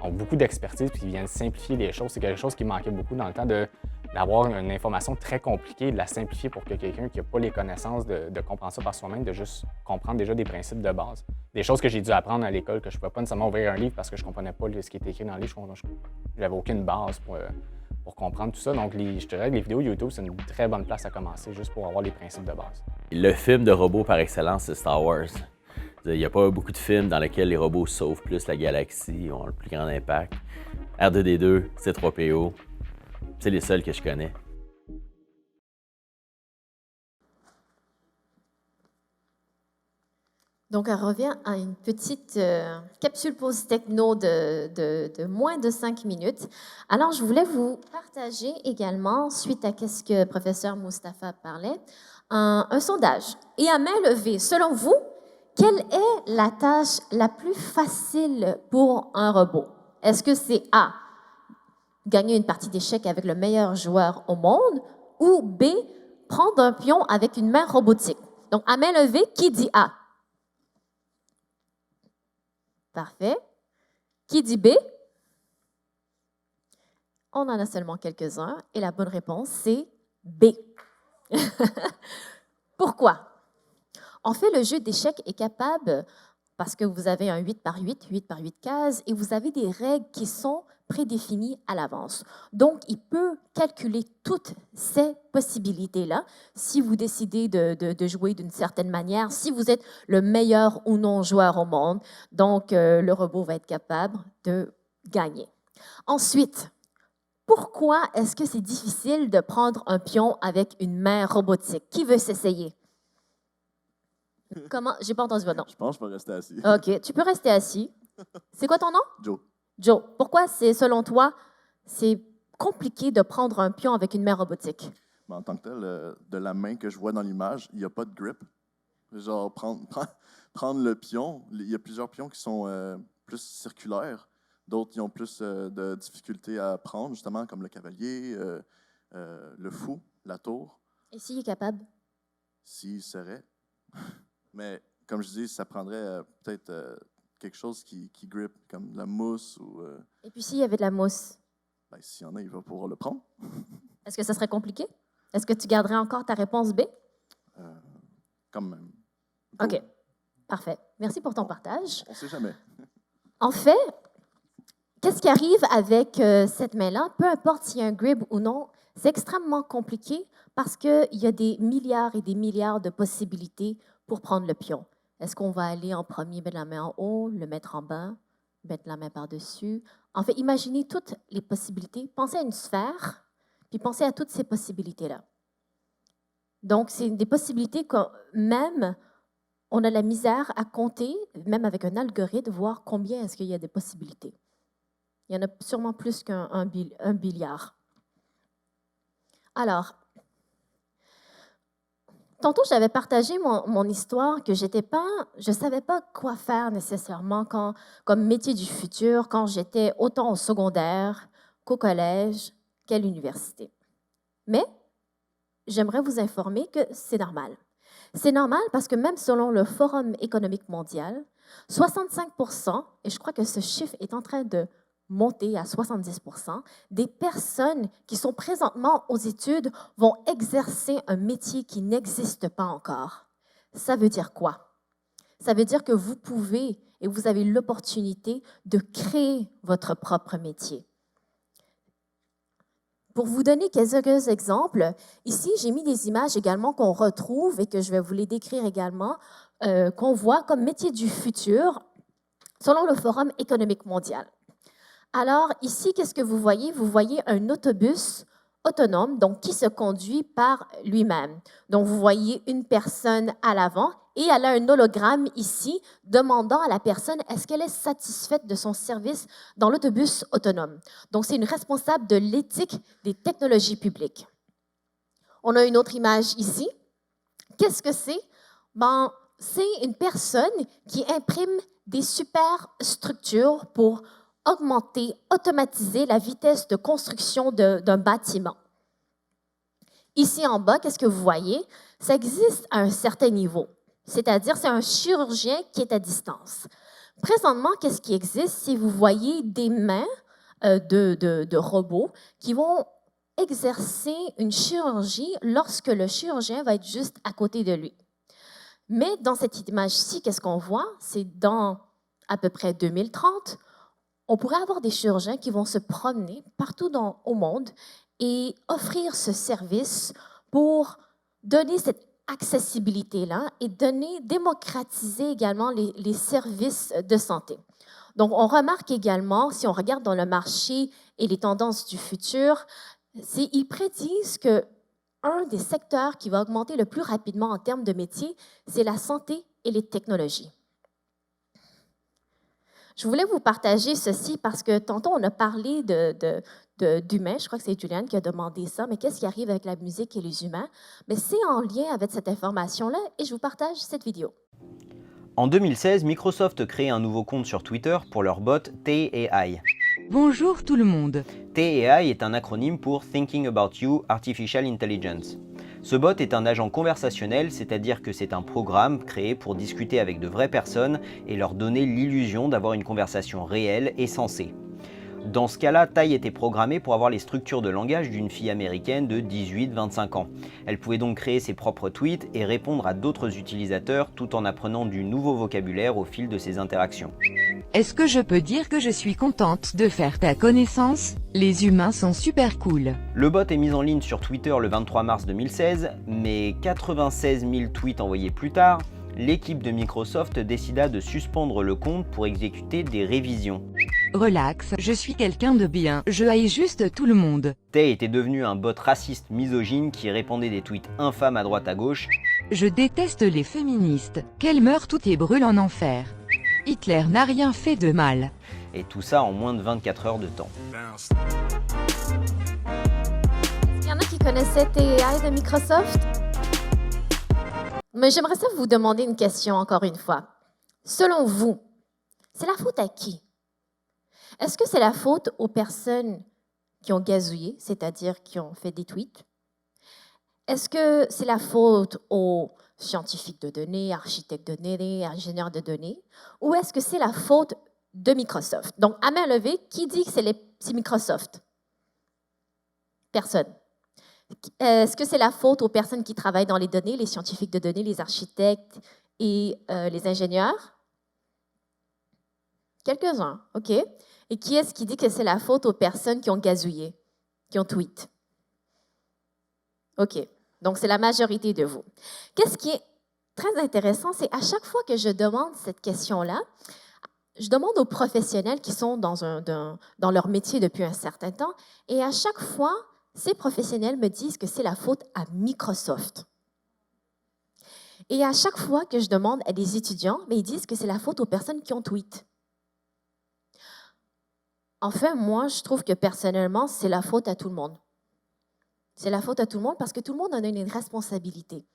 [SPEAKER 10] ont beaucoup d'expertise puis qui viennent simplifier les choses. C'est quelque chose qui manquait beaucoup dans le temps d'avoir une information très compliquée, de la simplifier pour que quelqu'un qui n'a pas les connaissances de comprendre ça par soi-même, de juste comprendre déjà des principes de base. Des choses que j'ai dû apprendre à l'école, que je ne pouvais pas nécessairement ouvrir un livre parce que je ne comprenais pas ce qui était écrit dans le livre. Je n'avais aucune base pour comprendre tout ça. Donc, je dirais que les vidéos YouTube, c'est une très bonne place à commencer, juste pour avoir les principes de base.
[SPEAKER 8] Le film de robots par excellence, c'est Star Wars. Il n'y a pas beaucoup de films dans lesquels les robots sauvent plus la galaxie, ont le plus grand impact. R2-D2, C3PO, c'est les seuls que je connais.
[SPEAKER 1] Donc, on revient à une petite capsule pause techno de moins de 5 minutes. Alors, je voulais vous partager également, suite à ce que le professeur Mustapha parlait, un sondage. Et à main levée, selon vous, quelle est la tâche la plus facile pour un robot? Est-ce que c'est A, gagner une partie d'échecs avec le meilleur joueur au monde, ou B, prendre un pion avec une main robotique. Donc, à main levée, qui dit A? Parfait. Qui dit B? On en a seulement quelques-uns et la bonne réponse, c'est B. Pourquoi? En fait, le jeu d'échecs est capable, parce que vous avez un 8 par 8, 8 par 8 cases, et vous avez des règles qui sont prédéfinies à l'avance. Donc, il peut calculer toutes ces possibilités-là si vous décidez de jouer d'une certaine manière, si vous êtes le meilleur ou non joueur au monde. Donc, le robot va être capable de gagner. Ensuite, pourquoi est-ce que c'est difficile de prendre un pion avec une main robotique? Qui veut s'essayer? Comment? J'ai pas entendu votre nom.
[SPEAKER 11] Je pense que je peux rester assis.
[SPEAKER 1] OK, tu peux rester assis. C'est quoi ton nom?
[SPEAKER 11] Joe.
[SPEAKER 1] Joe, pourquoi c'est, selon toi, c'est compliqué de prendre un pion avec une main robotique?
[SPEAKER 11] Mais en tant que tel, de la main que je vois dans l'image, il n'y a pas de grip. Genre, prendre le pion, il y a plusieurs pions qui sont plus circulaires. D'autres, ils ont plus de difficultés à prendre, justement, comme le cavalier, le fou, la tour.
[SPEAKER 1] Et s'il est capable?
[SPEAKER 11] S'il serait. Mais, comme je dis, ça prendrait peut-être quelque chose qui grippe, comme de la mousse ou...
[SPEAKER 1] Et puis s'il y avait de la mousse?
[SPEAKER 11] Ben, s'il y en a, il va pouvoir le prendre.
[SPEAKER 1] Est-ce que ça serait compliqué? Est-ce que tu garderais encore ta réponse B?
[SPEAKER 11] Quand même.
[SPEAKER 1] OK. Parfait. Merci pour ton partage.
[SPEAKER 11] On ne sait jamais.
[SPEAKER 1] En fait, qu'est-ce qui arrive avec cette main-là? Peu importe s'il y a un grip ou non, c'est extrêmement compliqué parce qu'il y a des milliards et des milliards de possibilités pour prendre le pion. Est-ce qu'on va aller en premier, mettre la main en haut, le mettre en bas, mettre la main par-dessus? En fait, imaginez toutes les possibilités. Pensez à une sphère, puis pensez à toutes ces possibilités-là. Donc, c'est des possibilités que même on a la misère à compter, même avec un algorithme, voir combien est-ce qu'il y a des possibilités. Il y en a sûrement plus qu'un billiard. Alors, tantôt, j'avais partagé mon histoire que je ne savais pas quoi faire nécessairement comme métier du futur quand j'étais autant au secondaire qu'au collège qu'à l'université. Mais j'aimerais vous informer que c'est normal. C'est normal parce que même selon le Forum économique mondial, 65%, et je crois que ce chiffre est en train de monter à 70%, des personnes qui sont présentement aux études vont exercer un métier qui n'existe pas encore. Ça veut dire quoi? Ça veut dire que vous pouvez et vous avez l'opportunité de créer votre propre métier. Pour vous donner quelques exemples, ici, j'ai mis des images également qu'on retrouve et que je vais vous les décrire également, qu'on voit comme métier du futur selon le Forum économique mondial. Alors, ici, qu'est-ce que vous voyez? Vous voyez un autobus autonome, donc qui se conduit par lui-même. Donc, vous voyez une personne à l'avant et elle a un hologramme ici demandant à la personne est-ce qu'elle est satisfaite de son service dans l'autobus autonome. Donc, c'est une responsable de l'éthique des technologies publiques. On a une autre image ici. Qu'est-ce que c'est? Ben, c'est une personne qui imprime des superstructures pour augmenter, automatiser la vitesse de construction d'un bâtiment. Ici en bas, qu'est-ce que vous voyez? Ça existe à un certain niveau, c'est-à-dire c'est un chirurgien qui est à distance. Présentement, qu'est-ce qui existe? Si vous voyez des mains de robots qui vont exercer une chirurgie lorsque le chirurgien va être juste à côté de lui. Mais dans cette image-ci, qu'est-ce qu'on voit? C'est dans à peu près 2030, on pourrait avoir des chirurgiens qui vont se promener partout au monde et offrir ce service pour donner cette accessibilité-là et démocratiser également les services de santé. Donc, on remarque également, si on regarde dans le marché et les tendances du futur, ils prédisent que un des secteurs qui va augmenter le plus rapidement en termes de métiers, c'est la santé et les technologies. Je voulais vous partager ceci parce que tantôt, on a parlé d'humains. Je crois que c'est Juliane qui a demandé ça. Mais qu'est-ce qui arrive avec la musique et les humains? Mais c'est en lien avec cette information-là et je vous partage cette vidéo.
[SPEAKER 12] En 2016, Microsoft crée un nouveau compte sur Twitter pour leur bot TAI.
[SPEAKER 13] Bonjour tout le monde.
[SPEAKER 12] TAI est un acronyme pour Thinking About You Artificial Intelligence. Ce bot est un agent conversationnel, c'est-à-dire que c'est un programme créé pour discuter avec de vraies personnes et leur donner l'illusion d'avoir une conversation réelle et sensée. Dans ce cas-là, Tai était programmée pour avoir les structures de langage d'une fille américaine de 18-25 ans. Elle pouvait donc créer ses propres tweets et répondre à d'autres utilisateurs tout en apprenant du nouveau vocabulaire au fil de ses interactions.
[SPEAKER 13] Est-ce que je peux dire que je suis contente de faire ta connaissance? Les humains sont super cool.
[SPEAKER 12] Le bot est mis en ligne sur Twitter le 23 mars 2016, mais 96 000 tweets envoyés plus tard, l'équipe de Microsoft décida de suspendre le compte pour exécuter des révisions.
[SPEAKER 13] Relax, je suis quelqu'un de bien, je haïs juste tout le monde.
[SPEAKER 12] Tai était devenu un bot raciste misogyne qui répandait des tweets infâmes à droite à gauche.
[SPEAKER 13] Je déteste les féministes, qu'elles meurent toutes et brûlent en enfer. Hitler n'a rien fait de mal.
[SPEAKER 12] Et tout ça en moins de 24 heures de temps.
[SPEAKER 1] Il y en a qui connaissaient TAI de Microsoft? Mais j'aimerais ça vous demander une question encore une fois. Selon vous, c'est la faute à qui? Est-ce que c'est la faute aux personnes qui ont gazouillé, c'est-à-dire qui ont fait des tweets? Est-ce que c'est la faute aux scientifiques de données, architectes de données, ingénieurs de données? Ou est-ce que c'est la faute de Microsoft? Donc, à main levée, qui dit que c'est Microsoft? Personne. Est-ce que c'est la faute aux personnes qui travaillent dans les données, les scientifiques de données, les architectes et les ingénieurs? Quelques-uns, OK. Et qui est-ce qui dit que c'est la faute aux personnes qui ont gazouillé, qui ont tweet? OK. Donc, c'est la majorité de vous. Qu'est-ce qui est très intéressant, c'est à chaque fois que je demande cette question-là, je demande aux professionnels qui sont dans leur métier depuis un certain temps, et à chaque fois, ces professionnels me disent que c'est la faute à Microsoft. Et à chaque fois que je demande à des étudiants, mais ils disent que c'est la faute aux personnes qui ont tweet. Enfin, moi, je trouve que personnellement, c'est la faute à tout le monde. C'est la faute à tout le monde parce que tout le monde en a une responsabilité.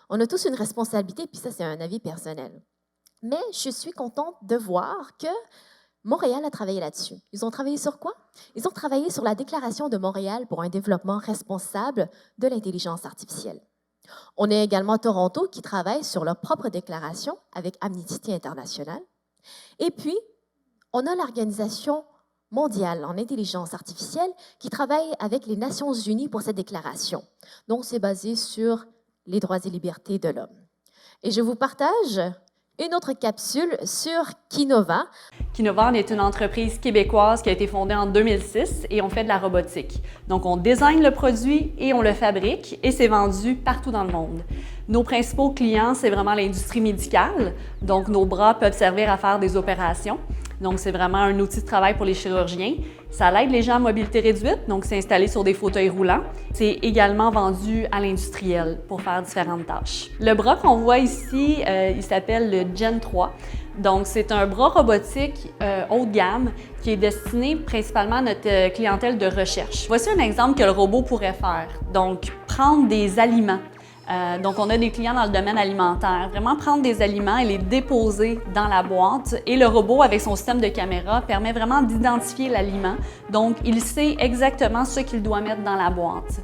[SPEAKER 1] On a tous une responsabilité, puis ça, c'est un avis personnel. Mais je suis contente de voir que Montréal a travaillé là-dessus. Ils ont travaillé sur quoi? Ils ont travaillé sur la Déclaration de Montréal pour un développement responsable de l'intelligence artificielle. On a également Toronto qui travaille sur leur propre déclaration avec Amnesty International. Et puis, on a l'Organisation mondiale en intelligence artificielle qui travaille avec les Nations unies pour cette déclaration. Donc, c'est basé sur les droits et libertés de l'homme. Et je vous partage une autre capsule sur Kinova.
[SPEAKER 14] Kinova est une entreprise québécoise qui a été fondée en 2006 et on fait de la robotique. Donc, on design le produit et on le fabrique et c'est vendu partout dans le monde. Nos principaux clients, c'est vraiment l'industrie médicale. Donc, nos bras peuvent servir à faire des opérations. Donc, c'est vraiment un outil de travail pour les chirurgiens. Ça aide les gens à mobilité réduite, donc c'est installé sur des fauteuils roulants. C'est également vendu à l'industriel pour faire différentes tâches. Le bras qu'on voit ici, il s'appelle le Gen 3. Donc, c'est un bras robotique haut de gamme qui est destiné principalement à notre clientèle de recherche. Voici un exemple que le robot pourrait faire. Donc, prendre des aliments. Donc, on a des clients dans le domaine alimentaire. Vraiment prendre des aliments et les déposer dans la boîte. Et le robot, avec son système de caméra, permet vraiment d'identifier l'aliment. Donc, il sait exactement ce qu'il doit mettre dans la boîte.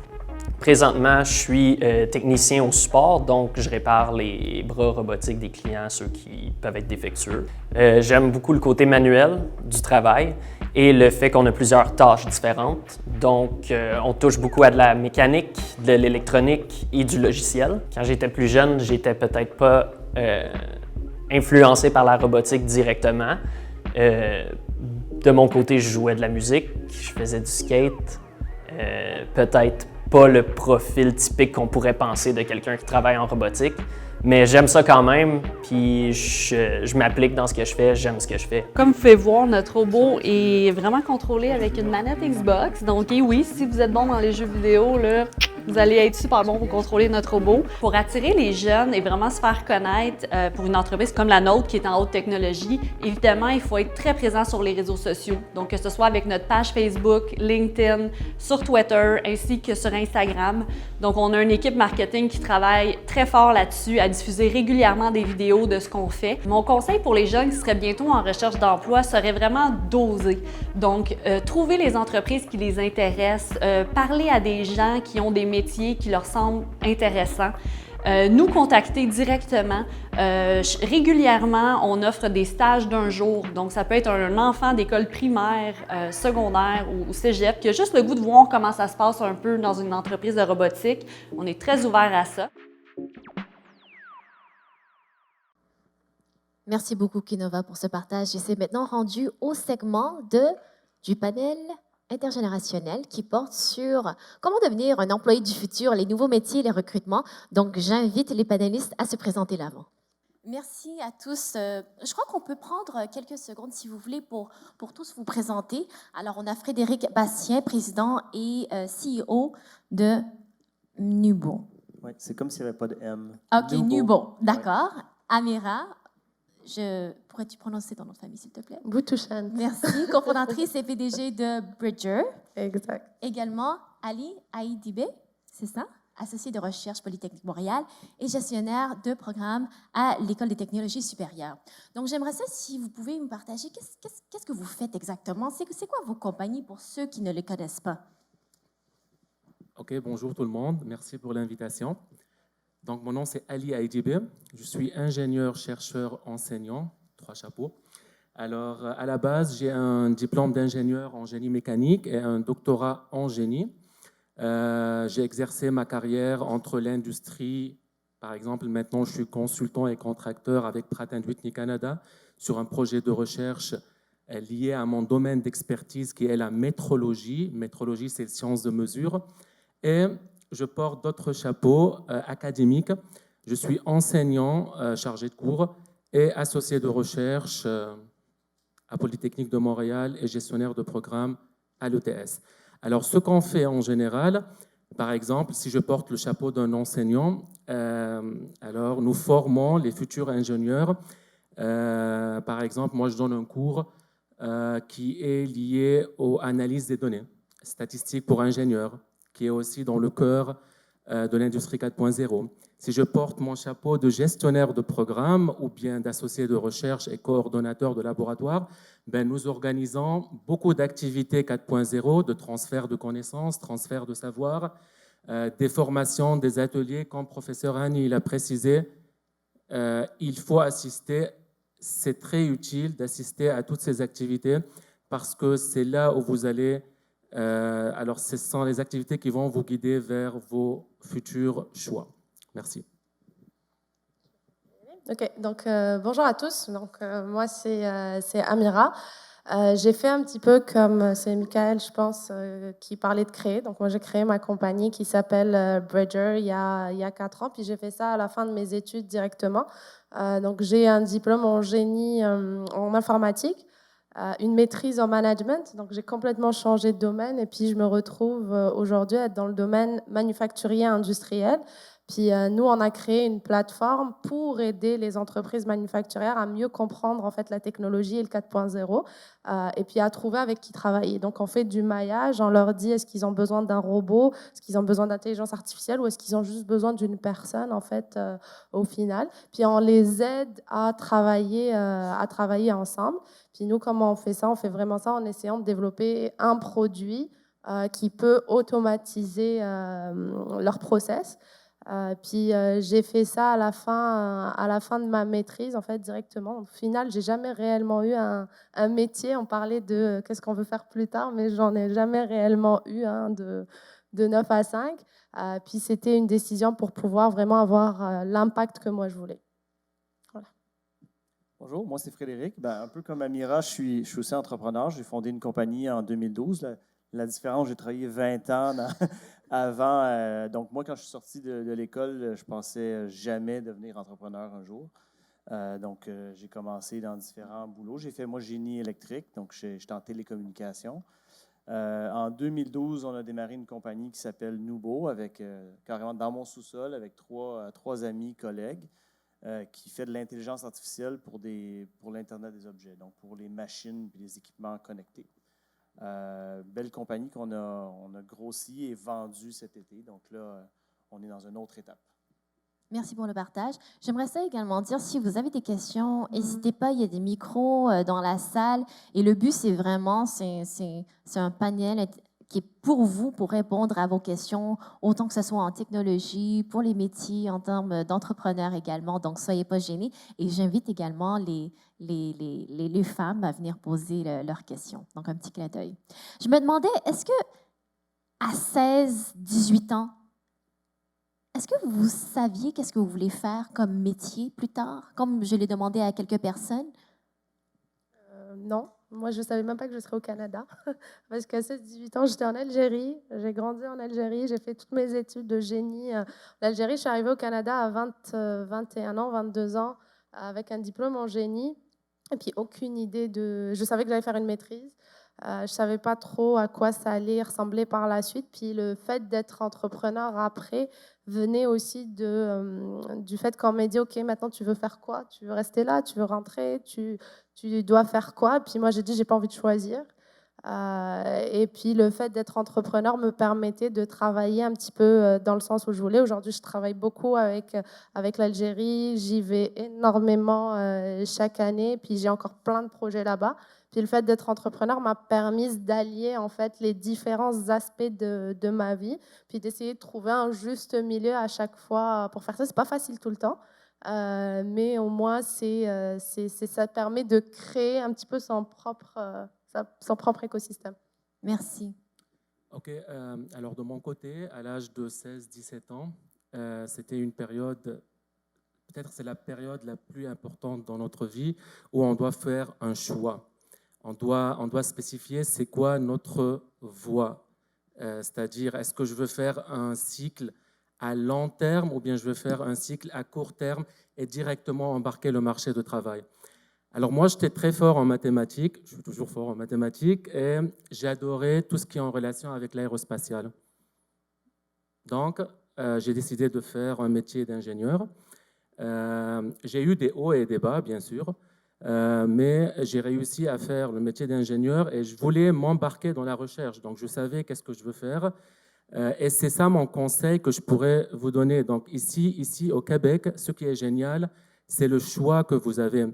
[SPEAKER 15] Présentement, je suis technicien au support, donc je répare les bras robotiques des clients, ceux qui peuvent être défectueux. J'aime beaucoup le côté manuel du travail et le fait qu'on a plusieurs tâches différentes. Donc, on touche beaucoup à de la mécanique, de l'électronique et du logiciel. Quand j'étais plus jeune, j'étais peut-être pas influencé par la robotique directement. De mon côté, je jouais de la musique, je faisais du skate, peut-être pas le profil typique qu'on pourrait penser de quelqu'un qui travaille en robotique, mais j'aime ça quand même, puis je m'applique dans ce que je fais, j'aime ce que je fais.
[SPEAKER 14] Comme vous pouvez voir, notre robot est vraiment contrôlé avec une manette Xbox, donc et oui, si vous êtes bon dans les jeux vidéo, là, vous allez être super bon pour contrôler notre robot. Pour attirer les jeunes et vraiment se faire connaître pour une entreprise comme la nôtre qui est en haute technologie, évidemment, il faut être très présent sur les réseaux sociaux. Donc, que ce soit avec notre page Facebook, LinkedIn, sur Twitter, ainsi que sur Instagram. Donc, on a une équipe marketing qui travaille très fort là-dessus, à diffuser régulièrement des vidéos de ce qu'on fait. Mon conseil pour les jeunes qui seraient bientôt en recherche d'emploi serait vraiment d'oser. Donc, trouver les entreprises qui les intéressent, parler à des gens qui ont des métiers métier qui leur semble intéressant, nous contacter directement. Régulièrement, on offre des stages d'1 jour. Donc, ça peut être un enfant d'école primaire, secondaire ou cégep qui a juste le goût de voir comment ça se passe un peu dans une entreprise de robotique. On est très ouvert à ça.
[SPEAKER 1] Merci beaucoup, Kinova, pour ce partage. Et c'est maintenant rendu au segment du panel intergénérationnel qui porte sur comment devenir un employé du futur, les nouveaux métiers, les recrutements. Donc, j'invite les panélistes à se présenter l'avant. Merci à tous. Je crois qu'on peut prendre quelques secondes, si vous voulez, pour tous vous présenter. Alors, on a Frédéric Bastien, président et CEO de Nubo.
[SPEAKER 16] Oui, c'est comme s'il n'y avait pas de M.
[SPEAKER 1] OK, Nubo. D'accord. Ouais. Amira, pourrais-tu prononcer ton nom de famille, s'il te plaît?
[SPEAKER 17] Boutouchane.
[SPEAKER 1] Merci. Cofondatrice et PDG de Bridger.
[SPEAKER 17] Exact.
[SPEAKER 1] Également, Ali Aïdibé, c'est ça? Associé de recherche Polytechnique Montréal et gestionnaire de programme à l'École des technologies supérieures. Donc, j'aimerais ça, si vous pouvez me partager, qu'est-ce que vous faites exactement? C'est quoi vos compagnies pour ceux qui ne les connaissent pas?
[SPEAKER 18] OK, bonjour tout le monde. Merci pour l'invitation. Donc, mon nom, c'est Ali Aïdibé. Je suis ingénieur, chercheur, enseignant, 3 chapeaux. Alors, à la base, j'ai un diplôme d'ingénieur en génie mécanique et un doctorat en génie. J'ai exercé ma carrière entre l'industrie, par exemple, maintenant, je suis consultant et contracteur avec Pratt & Whitney Canada sur un projet de recherche lié à mon domaine d'expertise qui est la métrologie. Métrologie, c'est sciences de mesure. Et je porte d'autres chapeaux académiques. Je suis enseignant chargé de cours et associé de recherche à Polytechnique de Montréal et gestionnaire de programme à l'ETS. Alors, ce qu'on fait en général, par exemple, si je porte le chapeau d'un enseignant, alors nous formons les futurs ingénieurs. Par exemple, moi, je donne un cours qui est lié aux analyses des données, statistiques pour ingénieurs, qui est aussi dans le cœur de l'industrie 4.0. Si je porte mon chapeau de gestionnaire de programme ou bien d'associé de recherche et coordonnateur de laboratoire, nous organisons beaucoup d'activités 4.0, de transfert de connaissances, transfert de savoir, des formations, des ateliers. Comme professeur Annie l'a précisé, il faut assister. C'est très utile d'assister à toutes ces activités parce que c'est là où vous allez... alors, ce sont les activités qui vont vous guider vers vos futurs choix. Merci.
[SPEAKER 17] OK, donc bonjour à tous. Donc, moi, c'est Amira. J'ai fait un petit peu comme c'est Michael, je pense, qui parlait de créer. Donc, moi, j'ai créé ma compagnie qui s'appelle Bridger il y a 4 ans. Puis, j'ai fait ça à la fin de mes études directement. Donc, j'ai un diplôme en génie en informatique, une maîtrise en management. Donc, j'ai complètement changé de domaine. Et puis, je me retrouve aujourd'hui à être dans le domaine manufacturier industriel. Puis nous, on a créé une plateforme pour aider les entreprises manufacturières à mieux comprendre en fait la technologie et le 4.0 et puis à trouver avec qui travailler. Donc, on fait du maillage. On leur dit est-ce qu'ils ont besoin d'un robot, est-ce qu'ils ont besoin d'intelligence artificielle ou est-ce qu'ils ont juste besoin d'une personne en fait au final. Puis on les aide à travailler ensemble. Puis nous, comment on fait ça? On fait vraiment ça en essayant de développer un produit qui peut automatiser leur process. Puis j'ai fait ça à la fin de ma maîtrise, en fait, directement. Au final, j'ai jamais réellement eu un métier. On parlait de qu'est-ce qu'on veut faire plus tard, mais j'en ai jamais réellement eu de 9 à 5. Puis c'était une décision pour pouvoir vraiment avoir l'impact que moi je voulais. Voilà.
[SPEAKER 16] Bonjour, moi c'est Frédéric. Un peu comme Amira, je suis aussi entrepreneur. J'ai fondé une compagnie en 2012. La différence, j'ai travaillé 20 ans avant. Donc, moi, quand je suis sorti de l'école, je pensais jamais devenir entrepreneur un jour. Donc, j'ai commencé dans différents boulots. J'ai fait, moi, génie électrique, donc j'étais en télécommunication. En 2012, on a démarré une compagnie qui s'appelle Nubo, avec carrément dans mon sous-sol, avec trois amis, collègues, qui fait de l'intelligence artificielle pour l'Internet des objets, donc pour les machines et les équipements connectés. Belle compagnie qu'on a grossi et vendue cet été. Donc là, on est dans une autre étape.
[SPEAKER 1] Merci pour le partage. J'aimerais ça également dire, si vous avez des questions, n'hésitez pas, il y a des micros dans la salle. Et le but, c'est vraiment, c'est un panel qui est pour vous, pour répondre à vos questions, autant que ce soit en technologie, pour les métiers, en termes d'entrepreneurs également. Donc, soyez pas gênés. Et j'invite également les femmes à venir poser leurs questions. Donc, un petit clin d'œil. Je me demandais, est-ce que à 16, 18 ans, est-ce que vous saviez qu'est-ce que vous voulez faire comme métier plus tard, comme je l'ai demandé à quelques personnes?
[SPEAKER 17] Non, moi je ne savais même pas que je serais au Canada. Parce qu'à 16-18 ans, j'étais en Algérie. J'ai grandi en Algérie. J'ai fait toutes mes études de génie en Algérie. Je suis arrivée au Canada à 21 ans, 22 ans, avec un diplôme en génie. Et puis aucune idée de... Je savais que j'allais faire une maîtrise. Je ne savais pas trop à quoi ça allait ressembler par la suite. Puis le fait d'être entrepreneur après venait aussi du fait qu'on m'a dit, OK, maintenant tu veux faire quoi? Tu veux rester là? Tu veux rentrer? Tu dois faire quoi? Puis moi, j'ai dit, j'ai pas envie de choisir. Et puis le fait d'être entrepreneur me permettait de travailler un petit peu dans le sens où je voulais. Aujourd'hui, je travaille beaucoup avec l'Algérie. J'y vais énormément chaque année. Puis j'ai encore plein de projets là-bas. Puis le fait d'être entrepreneur m'a permis d'allier en fait les différents aspects de ma vie, puis d'essayer de trouver un juste milieu à chaque fois pour faire ça. C'est pas facile tout le temps, mais au moins ça permet de créer un petit peu son propre écosystème.
[SPEAKER 1] Merci.
[SPEAKER 18] OK. Alors, de mon côté, à l'âge de 16-17 ans, c'était une période, peut-être c'est la période la plus importante dans notre vie où on doit faire un choix. On doit spécifier c'est quoi notre voie. C'est-à-dire, est-ce que je veux faire un cycle à long terme ou bien je veux faire un cycle à court terme et directement embarquer le marché de travail. Alors moi, j'étais très fort en mathématiques, je suis toujours fort en mathématiques, et j'adorais tout ce qui est en relation avec l'aérospatiale. Donc, j'ai décidé de faire un métier d'ingénieur. J'ai eu des hauts et des bas, bien sûr, mais j'ai réussi à faire le métier d'ingénieur et je voulais m'embarquer dans la recherche. Donc, je savais qu'est-ce que je veux faire. Et c'est ça mon conseil que je pourrais vous donner. Donc, ici au Québec, ce qui est génial, c'est le choix que vous avez.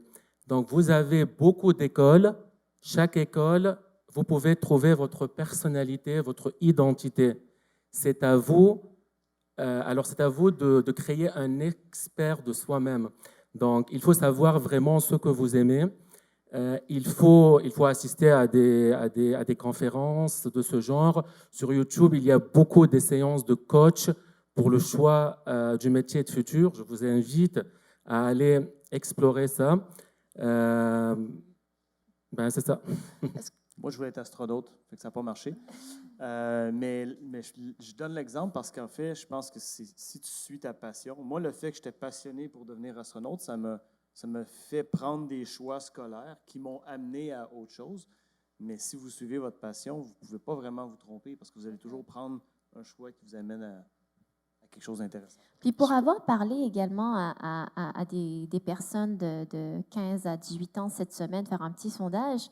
[SPEAKER 18] Donc, vous avez beaucoup d'écoles. Chaque école, vous pouvez trouver votre personnalité, votre identité. C'est à vous. Alors, c'est à vous de créer un expert de soi-même. Donc, il faut savoir vraiment ce que vous aimez. Il faut assister à des conférences de ce genre. Sur YouTube, il y a beaucoup de séances de coach pour le choix du métier de futur. Je vous invite à aller explorer ça. C'est ça.
[SPEAKER 16] Moi, je voulais être astronaute, fait que ça n'a pas marché. Mais je donne l'exemple parce qu'en fait, je pense que si tu suis ta passion, moi, le fait que j'étais passionné pour devenir astronaute, ça me fait prendre des choix scolaires qui m'ont amené à autre chose. Mais si vous suivez votre passion, vous ne pouvez pas vraiment vous tromper parce que vous allez toujours prendre un choix qui vous amène à quelque chose d'intéressant.
[SPEAKER 1] Puis pour avoir parlé également à des personnes de 15 à 18 ans cette semaine, faire un petit sondage,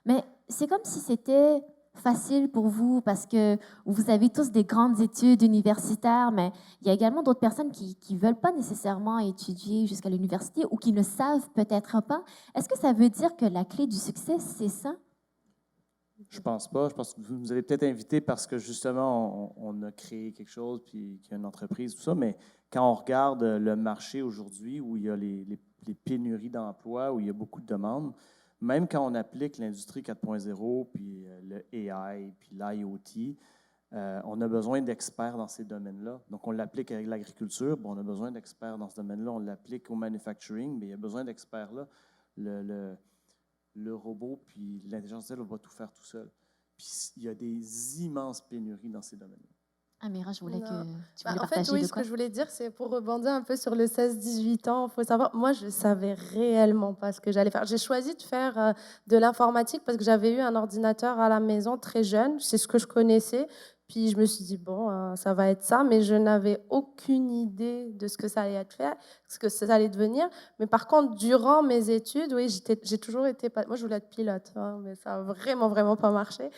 [SPEAKER 1] mais c'est comme si c'était facile pour vous parce que vous avez tous des grandes études universitaires, mais il y a également d'autres personnes qui ne veulent pas nécessairement étudier jusqu'à l'université ou qui ne savent peut-être pas. Est-ce que ça veut dire que la clé du succès, c'est ça?
[SPEAKER 16] Je pense pas. Je pense que vous nous avez peut-être invité parce que justement, on a créé quelque chose, puis qu'il y a une entreprise, tout ça, mais quand on regarde le marché aujourd'hui où il y a les pénuries d'emplois, où il y a beaucoup de demandes, même quand on applique l'industrie 4.0, puis le AI, puis l'IoT, on a besoin d'experts dans ces domaines-là. Donc, on l'applique avec l'agriculture, on a besoin d'experts dans ce domaine-là. On l'applique au manufacturing, mais il y a besoin d'experts là. Le robot, puis l'intelligence artificielle va tout faire tout seul. Puis, il y a des immenses pénuries dans ces domaines-là.
[SPEAKER 1] Amira, je voulais que tu voulais
[SPEAKER 17] En
[SPEAKER 1] partager
[SPEAKER 17] fait, oui,
[SPEAKER 1] de
[SPEAKER 17] ce
[SPEAKER 1] quoi?
[SPEAKER 17] que je voulais dire, c'est pour rebondir un peu sur le 16-18 ans, il faut savoir, moi, je ne savais réellement pas ce que j'allais faire. J'ai choisi de faire de l'informatique parce que j'avais eu un ordinateur à la maison très jeune, c'est ce que je connaissais. Puis je me suis dit, bon, ça va être ça, mais je n'avais aucune idée de ce que ça allait être fait, ce que ça allait devenir. Mais par contre, durant mes études, oui, j'ai toujours été... Moi, je voulais être pilote, hein, mais ça n'a vraiment, vraiment pas marché.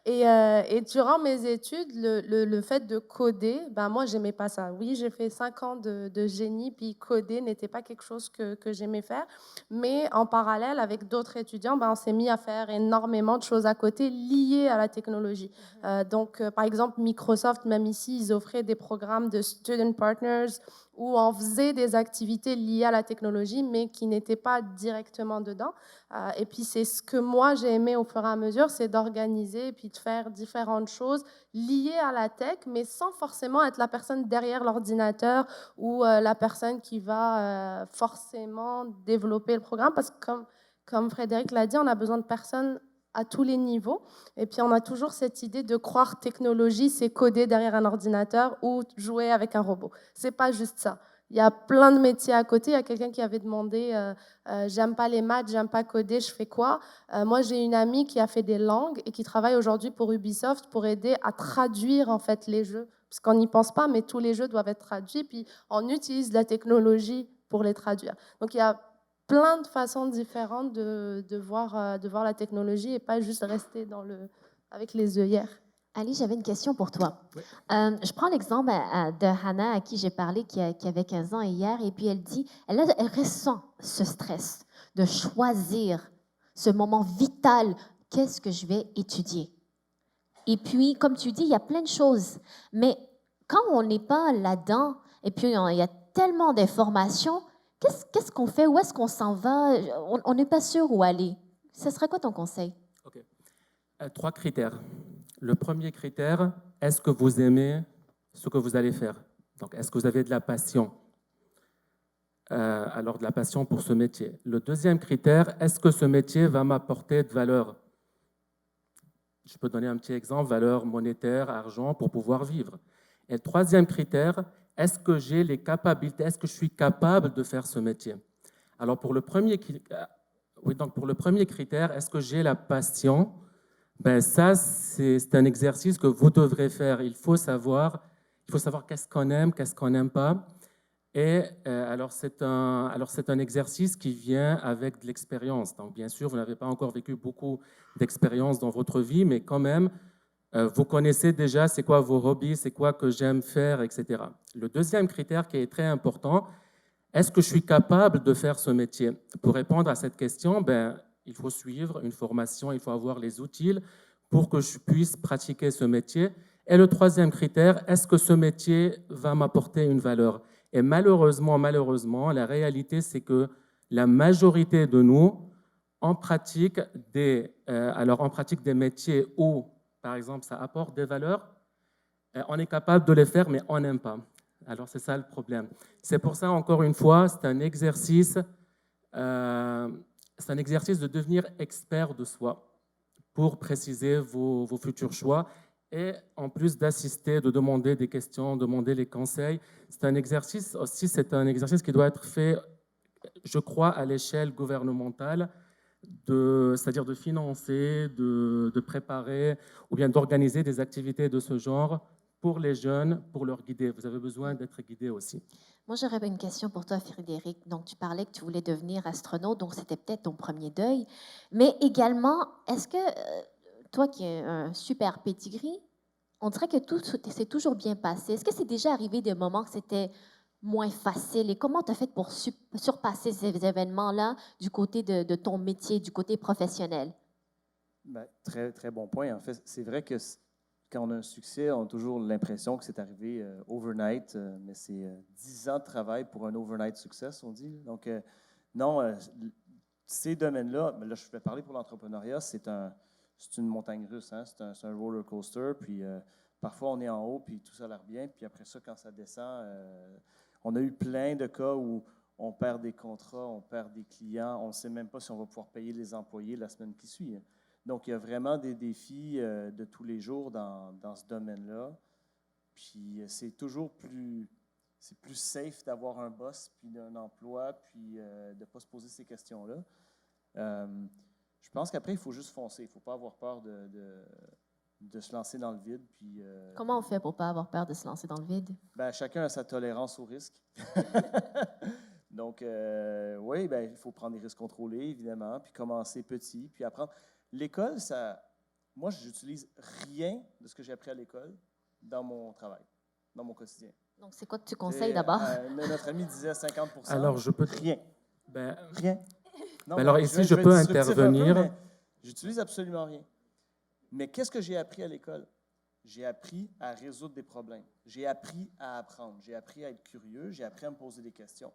[SPEAKER 17] Et durant mes études, le fait de coder, ben moi, j'aimais pas ça. Oui, j'ai fait 5 ans de génie, puis coder n'était pas quelque chose que j'aimais faire. Mais en parallèle, avec d'autres étudiants, ben, on s'est mis à faire énormément de choses à côté liées à la technologie. Donc, par exemple, Microsoft, même ici, ils offraient des programmes de Student Partners où on faisait des activités liées à la technologie, mais qui n'étaient pas directement dedans. Et puis, c'est ce que moi, j'ai aimé au fur et à mesure, c'est d'organiser et puis de faire différentes choses liées à la tech, mais sans forcément être la personne derrière l'ordinateur ou la personne qui va forcément développer le programme. Parce que comme Frédéric l'a dit, on a besoin de personnes à tous les niveaux. Et puis, on a toujours cette idée de croire technologie, c'est coder derrière un ordinateur ou jouer avec un robot. C'est pas juste ça. Il y a plein de métiers à côté. Il y a quelqu'un qui avait demandé j'aime pas les maths, j'aime pas coder, je fais quoi? Moi, j'ai une amie qui a fait des langues et qui travaille aujourd'hui pour Ubisoft pour aider à traduire en fait les jeux. Parce qu'on n'y pense pas, mais tous les jeux doivent être traduits. Puis, on utilise la technologie pour les traduire. Donc, il y a plein de façons différentes de voir la technologie et pas juste rester avec les œillères.
[SPEAKER 1] Ali, j'avais une question pour toi. Je prends l'exemple de Hannah, à qui j'ai parlé, qui avait 15 ans hier, et puis elle dit, elle ressent ce stress de choisir ce moment vital, qu'est-ce que je vais étudier? Et puis, comme tu dis, il y a plein de choses, mais quand on n'est pas là-dedans, et puis il y a tellement d'informations, qu'est-ce qu'on fait? Où est-ce qu'on s'en va? On n'est pas sûr où aller. Ce serait quoi ton conseil?
[SPEAKER 18] OK. 3 critères. Le premier critère, est-ce que vous aimez ce que vous allez faire? Donc, est-ce que vous avez de la passion? Alors, de la passion pour ce métier. Le deuxième critère, est-ce que ce métier va m'apporter de valeur? Je peux donner un petit exemple, valeur monétaire, argent, pour pouvoir vivre. Et le troisième critère, est-ce que j'ai les capacités, est-ce que je suis capable de faire ce métier? Alors, pour le premier critère, est-ce que j'ai la passion? Ben ça, c'est un exercice que vous devrez faire. Il faut savoir qu'est-ce qu'on aime, qu'est-ce qu'on n'aime pas. Et alors, c'est un exercice qui vient avec de l'expérience. Donc, bien sûr, vous n'avez pas encore vécu beaucoup d'expérience dans votre vie, mais quand même, vous connaissez déjà c'est quoi vos hobbies, c'est quoi que j'aime faire, etc. Le deuxième critère qui est très important, est-ce que je suis capable de faire ce métier? Pour répondre à cette question, il faut suivre une formation, il faut avoir les outils pour que je puisse pratiquer ce métier. Et le troisième critère, est-ce que ce métier va m'apporter une valeur? Et malheureusement, la réalité, c'est que la majorité de nous, on pratique des métiers où, par exemple, ça apporte des valeurs, on est capable de les faire, mais on n'aime pas. Alors, c'est ça le problème. C'est pour ça, encore une fois, c'est un exercice de devenir expert de soi pour préciser vos futurs choix et en plus d'assister, de demander des questions, demander les conseils. C'est un exercice qui doit être fait, je crois, à l'échelle gouvernementale, c'est-à-dire de financer, de préparer ou bien d'organiser des activités de ce genre pour les jeunes, pour leur guider. Vous avez besoin d'être guidé aussi.
[SPEAKER 1] Moi, j'aurais une question pour toi, Frédéric. Donc, tu parlais que tu voulais devenir astronaute, donc c'était peut-être ton premier deuil. Mais également, est-ce que toi qui as un super pedigree, on dirait que tout s'est toujours bien passé. Est-ce que c'est déjà arrivé des moments que c'était moins facile? Et comment tu as fait pour surpasser ces événements-là du côté de ton métier, du côté professionnel?
[SPEAKER 16] Très, très bon point. En fait, c'est vrai que quand on a un succès, on a toujours l'impression que c'est arrivé overnight, mais c'est 10 ans de travail pour un overnight success, on dit. Donc, non, ces domaines-là, là, je vais parler pour l'entrepreneuriat, c'est une montagne russe, hein? C'est un roller coaster, puis parfois on est en haut, puis tout ça a l'air bien, puis après ça, quand ça descend, on a eu plein de cas où on perd des contrats, on perd des clients, on ne sait même pas si on va pouvoir payer les employés la semaine qui suit. Donc, il y a vraiment des défis de tous les jours dans ce domaine-là. Puis, c'est toujours plus safe d'avoir un boss, puis d'un emploi, puis de ne pas se poser ces questions-là. Je pense qu'après, il faut juste foncer. Il ne faut pas avoir peur de se lancer dans le vide. Puis,
[SPEAKER 1] Comment on fait pour ne pas avoir peur de se lancer dans le vide?
[SPEAKER 16] ben, chacun a sa tolérance au risque. Donc, oui, ben, il faut prendre des risques contrôlés, évidemment, puis commencer petit, puis apprendre. L'école, moi, je n'utilise rien de ce que j'ai appris à l'école dans mon travail, dans mon quotidien.
[SPEAKER 1] Donc, c'est quoi que tu conseilles d'abord?
[SPEAKER 16] Notre ami disait 50%.
[SPEAKER 18] Alors, je peux...
[SPEAKER 16] Rien. Rien. Non,
[SPEAKER 18] Ben alors, ici, je peux intervenir.
[SPEAKER 16] J'utilise absolument rien. Mais qu'est-ce que j'ai appris à l'école? J'ai appris à résoudre des problèmes. J'ai appris à apprendre. J'ai appris à être curieux. J'ai appris à me poser des questions.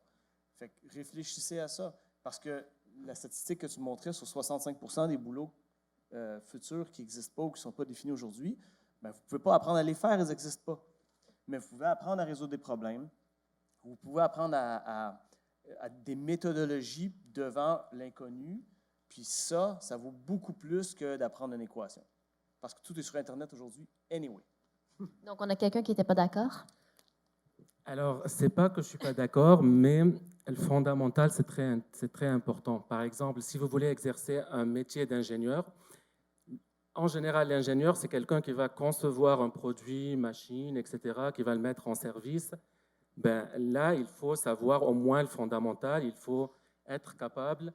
[SPEAKER 16] Fait que réfléchissez à ça. Parce que la statistique que tu montrais sur 65% des boulots futurs qui n'existent pas ou qui ne sont pas définis aujourd'hui, ben, vous ne pouvez pas apprendre à les faire, ils n'existent pas. Mais vous pouvez apprendre à résoudre des problèmes. Vous pouvez apprendre à des méthodologies devant l'inconnu. Puis ça vaut beaucoup plus que d'apprendre une équation. Parce que tout est sur Internet aujourd'hui, anyway.
[SPEAKER 1] Donc, on a quelqu'un qui n'était pas d'accord?
[SPEAKER 18] Alors, ce n'est pas que je ne suis pas d'accord, mais le fondamental, c'est très important. Par exemple, si vous voulez exercer un métier d'ingénieur, en général, l'ingénieur, c'est quelqu'un qui va concevoir un produit, machine, etc., qui va le mettre en service. Ben, là, il faut savoir au moins le fondamental, il faut être capable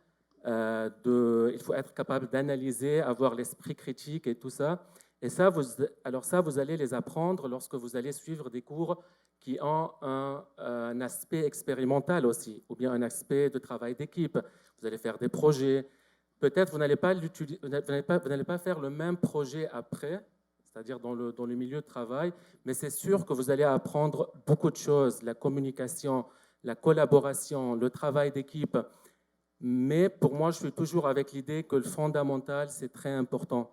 [SPEAKER 18] d'analyser, avoir l'esprit critique et tout ça. Et ça, vous allez les apprendre lorsque vous allez suivre des cours qui ont un aspect expérimental aussi, ou bien un aspect de travail d'équipe. Vous allez faire des projets. Peut-être vous n'allez pas faire le même projet après, c'est-à-dire dans le milieu de travail, mais c'est sûr que vous allez apprendre beaucoup de choses, la communication, la collaboration, le travail d'équipe. Mais pour moi, je suis toujours avec l'idée que le fondamental, c'est très important.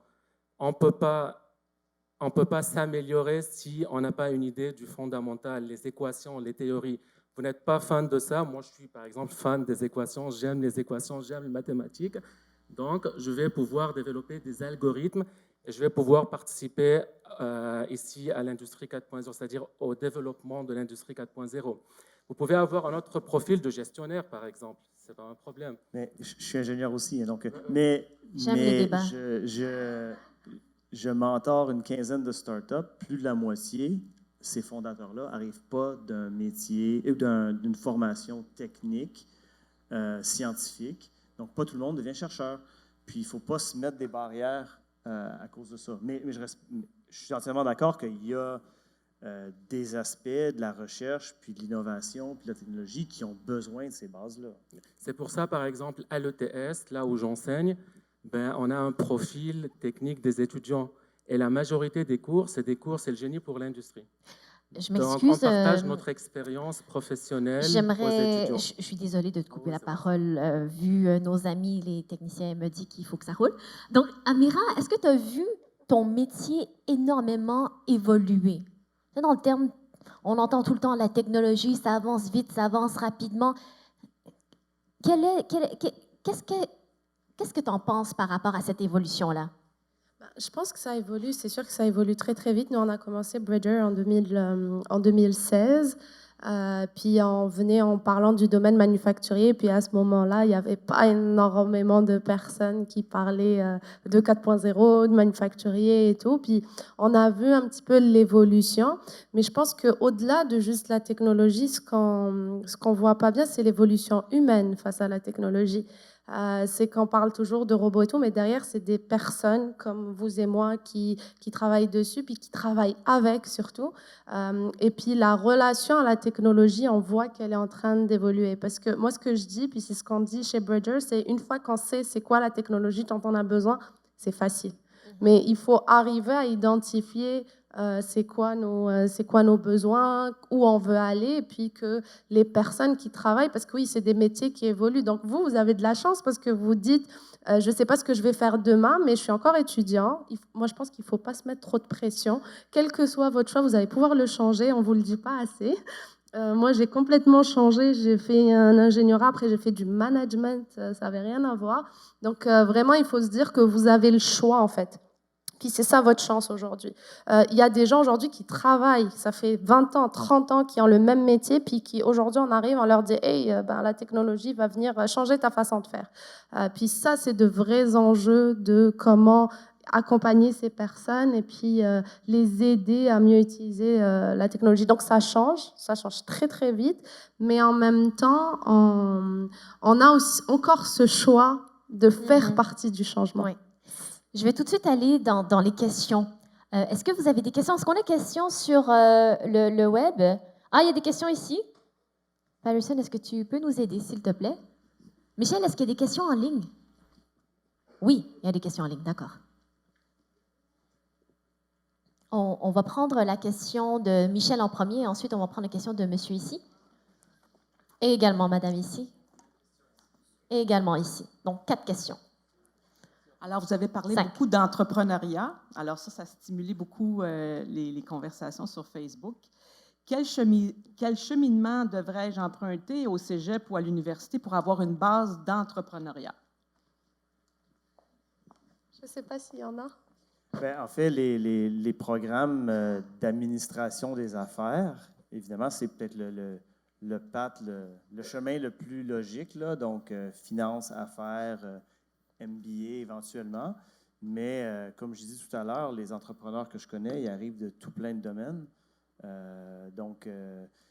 [SPEAKER 18] On ne peut pas s'améliorer si on n'a pas une idée du fondamental, les équations, les théories. Vous n'êtes pas fan de ça. Moi, je suis par exemple fan des équations. J'aime les équations, j'aime les mathématiques. Donc, je vais pouvoir développer des algorithmes et je vais pouvoir participer ici à l'industrie 4.0, c'est-à-dire au développement de l'industrie 4.0. Vous pouvez avoir un autre profil de gestionnaire, par exemple. Ce n'est pas un problème.
[SPEAKER 16] Mais je suis ingénieur aussi, donc.
[SPEAKER 1] J'aime les débats.
[SPEAKER 16] Je mentor une quinzaine de startups. Plus de la moitié, ces fondateurs-là n'arrivent pas d'un métier ou d'une formation technique, scientifique. Donc, pas tout le monde devient chercheur. Puis, il ne faut pas se mettre des barrières à cause de ça. Mais je suis entièrement d'accord qu'il y a des aspects de la recherche, puis de l'innovation, puis de la technologie qui ont besoin de ces bases-là.
[SPEAKER 18] C'est pour ça, par exemple, à l'ETS, là où j'enseigne, on a un profil technique des étudiants. Et la majorité des cours, c'est le génie pour l'industrie.
[SPEAKER 1] Je m'excuse.
[SPEAKER 18] Donc, on partage notre expérience professionnelle aux étudiants.
[SPEAKER 1] Je suis désolée de te couper la parole, vu nos amis, les techniciens, me disent qu'il faut que ça roule. Donc, Amira, est-ce que tu as vu ton métier énormément évoluer? Dans le terme, on entend tout le temps la technologie, ça avance vite, ça avance rapidement. Qu'est-ce que tu en penses par rapport à cette évolution-là?
[SPEAKER 17] Je pense que ça évolue. C'est sûr que ça évolue très, très vite. Nous, on a commencé Bridger en 2016. Puis on venait en parlant du domaine manufacturier. Puis à ce moment-là, il n'y avait pas énormément de personnes qui parlaient de 4.0, de manufacturier et tout. Puis on a vu un petit peu l'évolution. Mais je pense qu'au-delà de juste la technologie, ce qu'on voit pas bien, c'est l'évolution humaine face à la technologie. C'est qu'on parle toujours de robots et tout, mais derrière, c'est des personnes comme vous et moi qui travaillent dessus, puis qui travaillent avec surtout. Et puis la relation à la technologie, on voit qu'elle est en train d'évoluer. Parce que moi, ce que je dis, puis c'est ce qu'on dit chez Bridger, c'est une fois qu'on sait c'est quoi la technologie dont on a besoin, c'est facile. Mais il faut arriver à identifier c'est quoi nos besoins, où on veut aller, et puis que les personnes qui travaillent, parce que oui, c'est des métiers qui évoluent. Donc vous avez de la chance parce que vous dites, je ne sais pas ce que je vais faire demain, mais je suis encore étudiant. Moi, je pense qu'il ne faut pas se mettre trop de pression. Quel que soit votre choix, vous allez pouvoir le changer. On ne vous le dit pas assez. Moi, j'ai complètement changé. J'ai fait un ingénierat, après j'ai fait du management. Ça n'avait rien à voir. Donc vraiment, il faut se dire que vous avez le choix, en fait. Puis c'est ça votre chance aujourd'hui. Il y a des gens aujourd'hui qui travaillent, ça fait 20 ans, 30 ans, qui ont le même métier, puis qui aujourd'hui on arrive, on leur dit « Hey, la technologie va venir changer ta façon de faire ». Puis ça, c'est de vrais enjeux de comment accompagner ces personnes et puis les aider à mieux utiliser la technologie. Donc ça change très très vite, mais en même temps, on a aussi encore ce choix de faire partie du changement.
[SPEAKER 1] Oui. Je vais tout de suite aller dans les questions. Est-ce que vous avez des questions? Est-ce qu'on a des questions sur le web? Ah, il y a des questions ici. Patterson, est-ce que tu peux nous aider, s'il te plaît? Michel, est-ce qu'il y a des questions en ligne? Oui, il y a des questions en ligne, d'accord. On va prendre la question de Michel en premier, et ensuite on va prendre la question de monsieur ici. Et également madame ici. Et également ici. Donc, 4 questions.
[SPEAKER 4] Alors, vous avez parlé
[SPEAKER 1] 5.
[SPEAKER 4] beaucoup d'entrepreneuriat. Alors, ça a stimulé beaucoup les conversations sur Facebook. Quel cheminement devrais-je emprunter au cégep ou à l'université pour avoir une base d'entrepreneuriat?
[SPEAKER 17] Je ne sais pas s'il y en a.
[SPEAKER 16] Bien, en fait, les programmes d'administration des affaires, évidemment, c'est peut-être le chemin le plus logique, là, donc finance, affaires, MBA éventuellement. Mais comme je disais tout à l'heure, les entrepreneurs que je connais, ils arrivent de tout plein de domaines. Donc,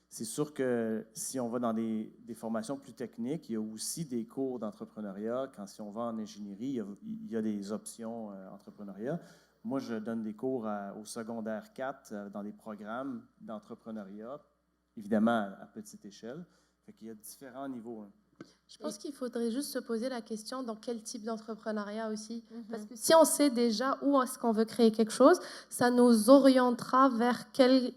[SPEAKER 16] c'est sûr que si on va dans des formations plus techniques, il y a aussi des cours d'entrepreneuriat. Si on va en ingénierie, il y a des options entrepreneuriat. Moi, je donne des cours au secondaire 4 dans des programmes d'entrepreneuriat, évidemment à petite échelle. Fait qu'il y a différents niveaux. Hein.
[SPEAKER 17] Je pense qu'il faudrait juste se poser la question dans quel type d'entrepreneuriat aussi. Parce que si on sait déjà où est-ce qu'on veut créer quelque chose, ça nous orientera vers quel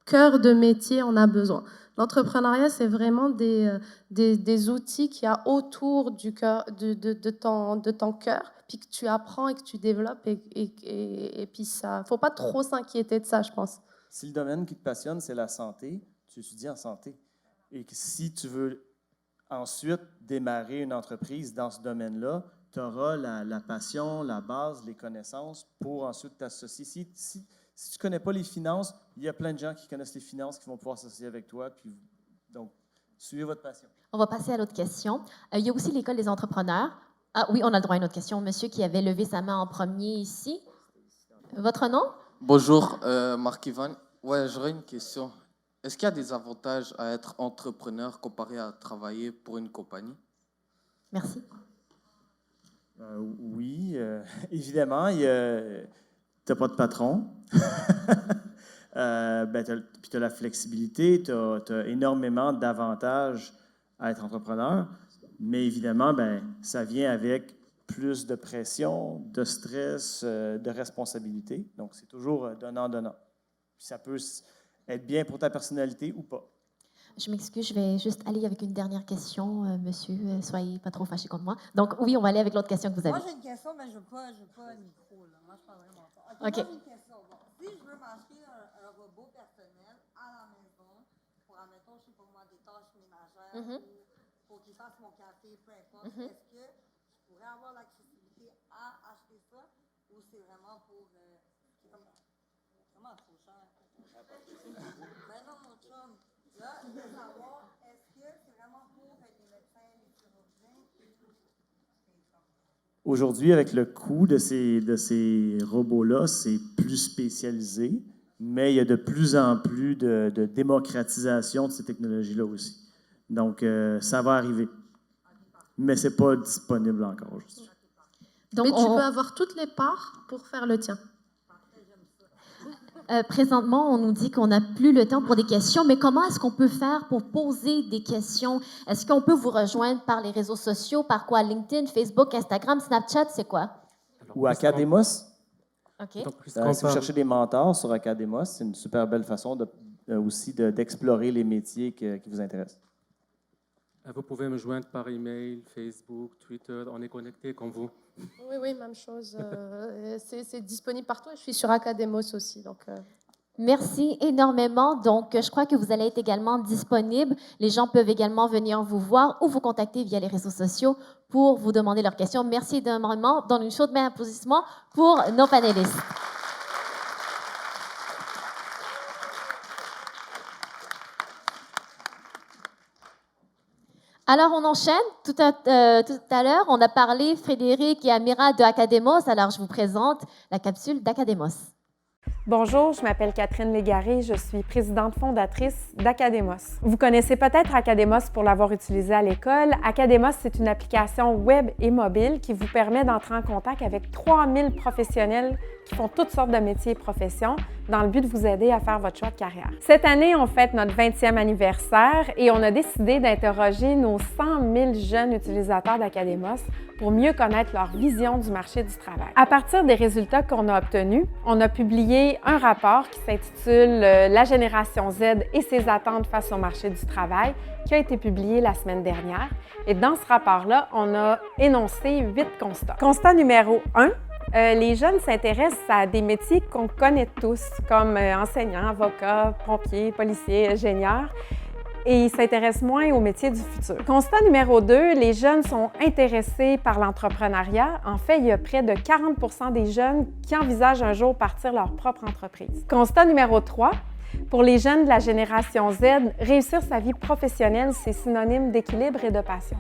[SPEAKER 17] cœur de métier on a besoin. L'entrepreneuriat, c'est vraiment des outils qu'il y a autour du cœur, de ton cœur, puis que tu apprends et que tu développes. Et puis, ça, il ne faut pas trop s'inquiéter de ça, je pense.
[SPEAKER 16] Si le domaine qui te passionne, c'est la santé, tu étudies en santé. Et que si tu veux ensuite démarrer une entreprise dans ce domaine-là, tu auras la passion, la base, les connaissances pour ensuite t'associer. Si tu ne connais pas les finances, il y a plein de gens qui connaissent les finances qui vont pouvoir s'associer avec toi. Puis, donc, suivez votre passion.
[SPEAKER 1] On va passer à l'autre question. Il y a aussi l'École des entrepreneurs. Ah oui, on a le droit à une autre question. Monsieur qui avait levé sa main en premier ici. Votre nom?
[SPEAKER 19] Bonjour, Marc-Yvan. Ouais, j'aurais une question. Est-ce qu'il y a des avantages à être entrepreneur comparé à travailler pour une compagnie?
[SPEAKER 1] Merci.
[SPEAKER 16] Oui, évidemment. Tu n'as pas de patron. Puis tu as la flexibilité. Tu as énormément d'avantages à être entrepreneur. Mais évidemment, ça vient avec plus de pression, de stress, de responsabilité. Donc, c'est toujours donnant-donnant. Puis ça peut être bien pour ta personnalité ou pas.
[SPEAKER 1] Je m'excuse, je vais juste aller avec une dernière question, monsieur. Soyez pas trop fâché contre moi. Donc, oui, on va aller avec l'autre question que vous avez.
[SPEAKER 20] Moi, j'ai une question, mais je veux pas un micro. Là. Moi, je parle vraiment pas.
[SPEAKER 1] OK.
[SPEAKER 20] Moi, j'ai une question. Bon, si je veux m'acheter un robot personnel à la maison pour, admettons, je sais pas moi, des tâches ménagères ou pour qu'il fasse mon café, peu importe, est-ce que je pourrais avoir l'accessibilité à acheter ça ou c'est vraiment pour... Comment trop cher? Ben non, mon chum. Là, je veux savoir, est-ce que c'est vraiment pour les médecins, les chirurgiens?
[SPEAKER 16] Aujourd'hui, avec le coût de ces robots-là, c'est plus spécialisé, mais il y a de plus en plus de démocratisation de ces technologies-là aussi. Donc, ça va arriver. Mais ce n'est pas disponible encore.
[SPEAKER 17] Donc, mais tu peux avoir toutes les parts pour faire le tien.
[SPEAKER 1] Présentement, on nous dit qu'on n'a plus le temps pour des questions, mais comment est-ce qu'on peut faire pour poser des questions? Est-ce qu'on peut vous rejoindre par les réseaux sociaux? Par quoi? LinkedIn, Facebook, Instagram, Snapchat, c'est quoi?
[SPEAKER 16] Ou Academos.
[SPEAKER 1] OK.
[SPEAKER 16] Donc, si vous cherchez des mentors sur Academos, c'est une super belle façon aussi d'explorer les métiers qui vous intéressent.
[SPEAKER 18] Vous pouvez me joindre par email, Facebook, Twitter, on est connectés comme vous.
[SPEAKER 17] Oui, même chose. C'est disponible partout. Je suis sur Academos aussi. Donc,
[SPEAKER 1] Merci énormément. Donc, je crois que vous allez être également disponible. Les gens peuvent également venir vous voir ou vous contacter via les réseaux sociaux pour vous demander leurs questions. Merci énormément. Donne une chaude main d'applaudissement pour nos panélistes. Alors, on enchaîne. Tout à l'heure, on a parlé, Frédéric et Amira, de Academos. Alors, je vous présente la capsule d'Academos.
[SPEAKER 21] Bonjour, je m'appelle Catherine Légaré, je suis présidente fondatrice d'Academos. Vous connaissez peut-être Academos pour l'avoir utilisé à l'école. Academos, c'est une application web et mobile qui vous permet d'entrer en contact avec 3000 professionnels qui font toutes sortes de métiers et professions dans le but de vous aider à faire votre choix de carrière. Cette année, on fête notre 20e anniversaire et on a décidé d'interroger nos 100 000 jeunes utilisateurs d'Academos pour mieux connaître leur vision du marché du travail. À partir des résultats qu'on a obtenus, on a publié un rapport qui s'intitule « La génération Z et ses attentes face au marché du travail » qui a été publié la semaine dernière. Et dans ce rapport-là, on a énoncé 8 constats. Constat numéro 1, les jeunes s'intéressent à des métiers qu'on connaît tous, comme enseignants, avocats, pompiers, policiers, ingénieurs, et ils s'intéressent moins aux métiers du futur. Constat numéro 2, les jeunes sont intéressés par l'entrepreneuriat. En fait, il y a près de 40 des jeunes qui envisagent un jour partir leur propre entreprise. Constat numéro 3, pour les jeunes de la génération Z, réussir sa vie professionnelle, c'est synonyme d'équilibre et de passion.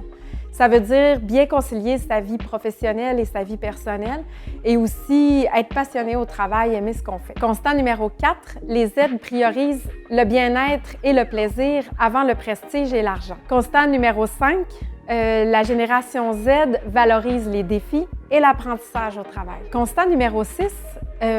[SPEAKER 21] Ça veut dire bien concilier sa vie professionnelle et sa vie personnelle et aussi être passionné au travail, aimer ce qu'on fait. Constat numéro 4, les Z priorisent le bien-être et le plaisir avant le prestige et l'argent. Constat numéro 5, la génération Z valorise les défis et l'apprentissage au travail. Constat numéro 6,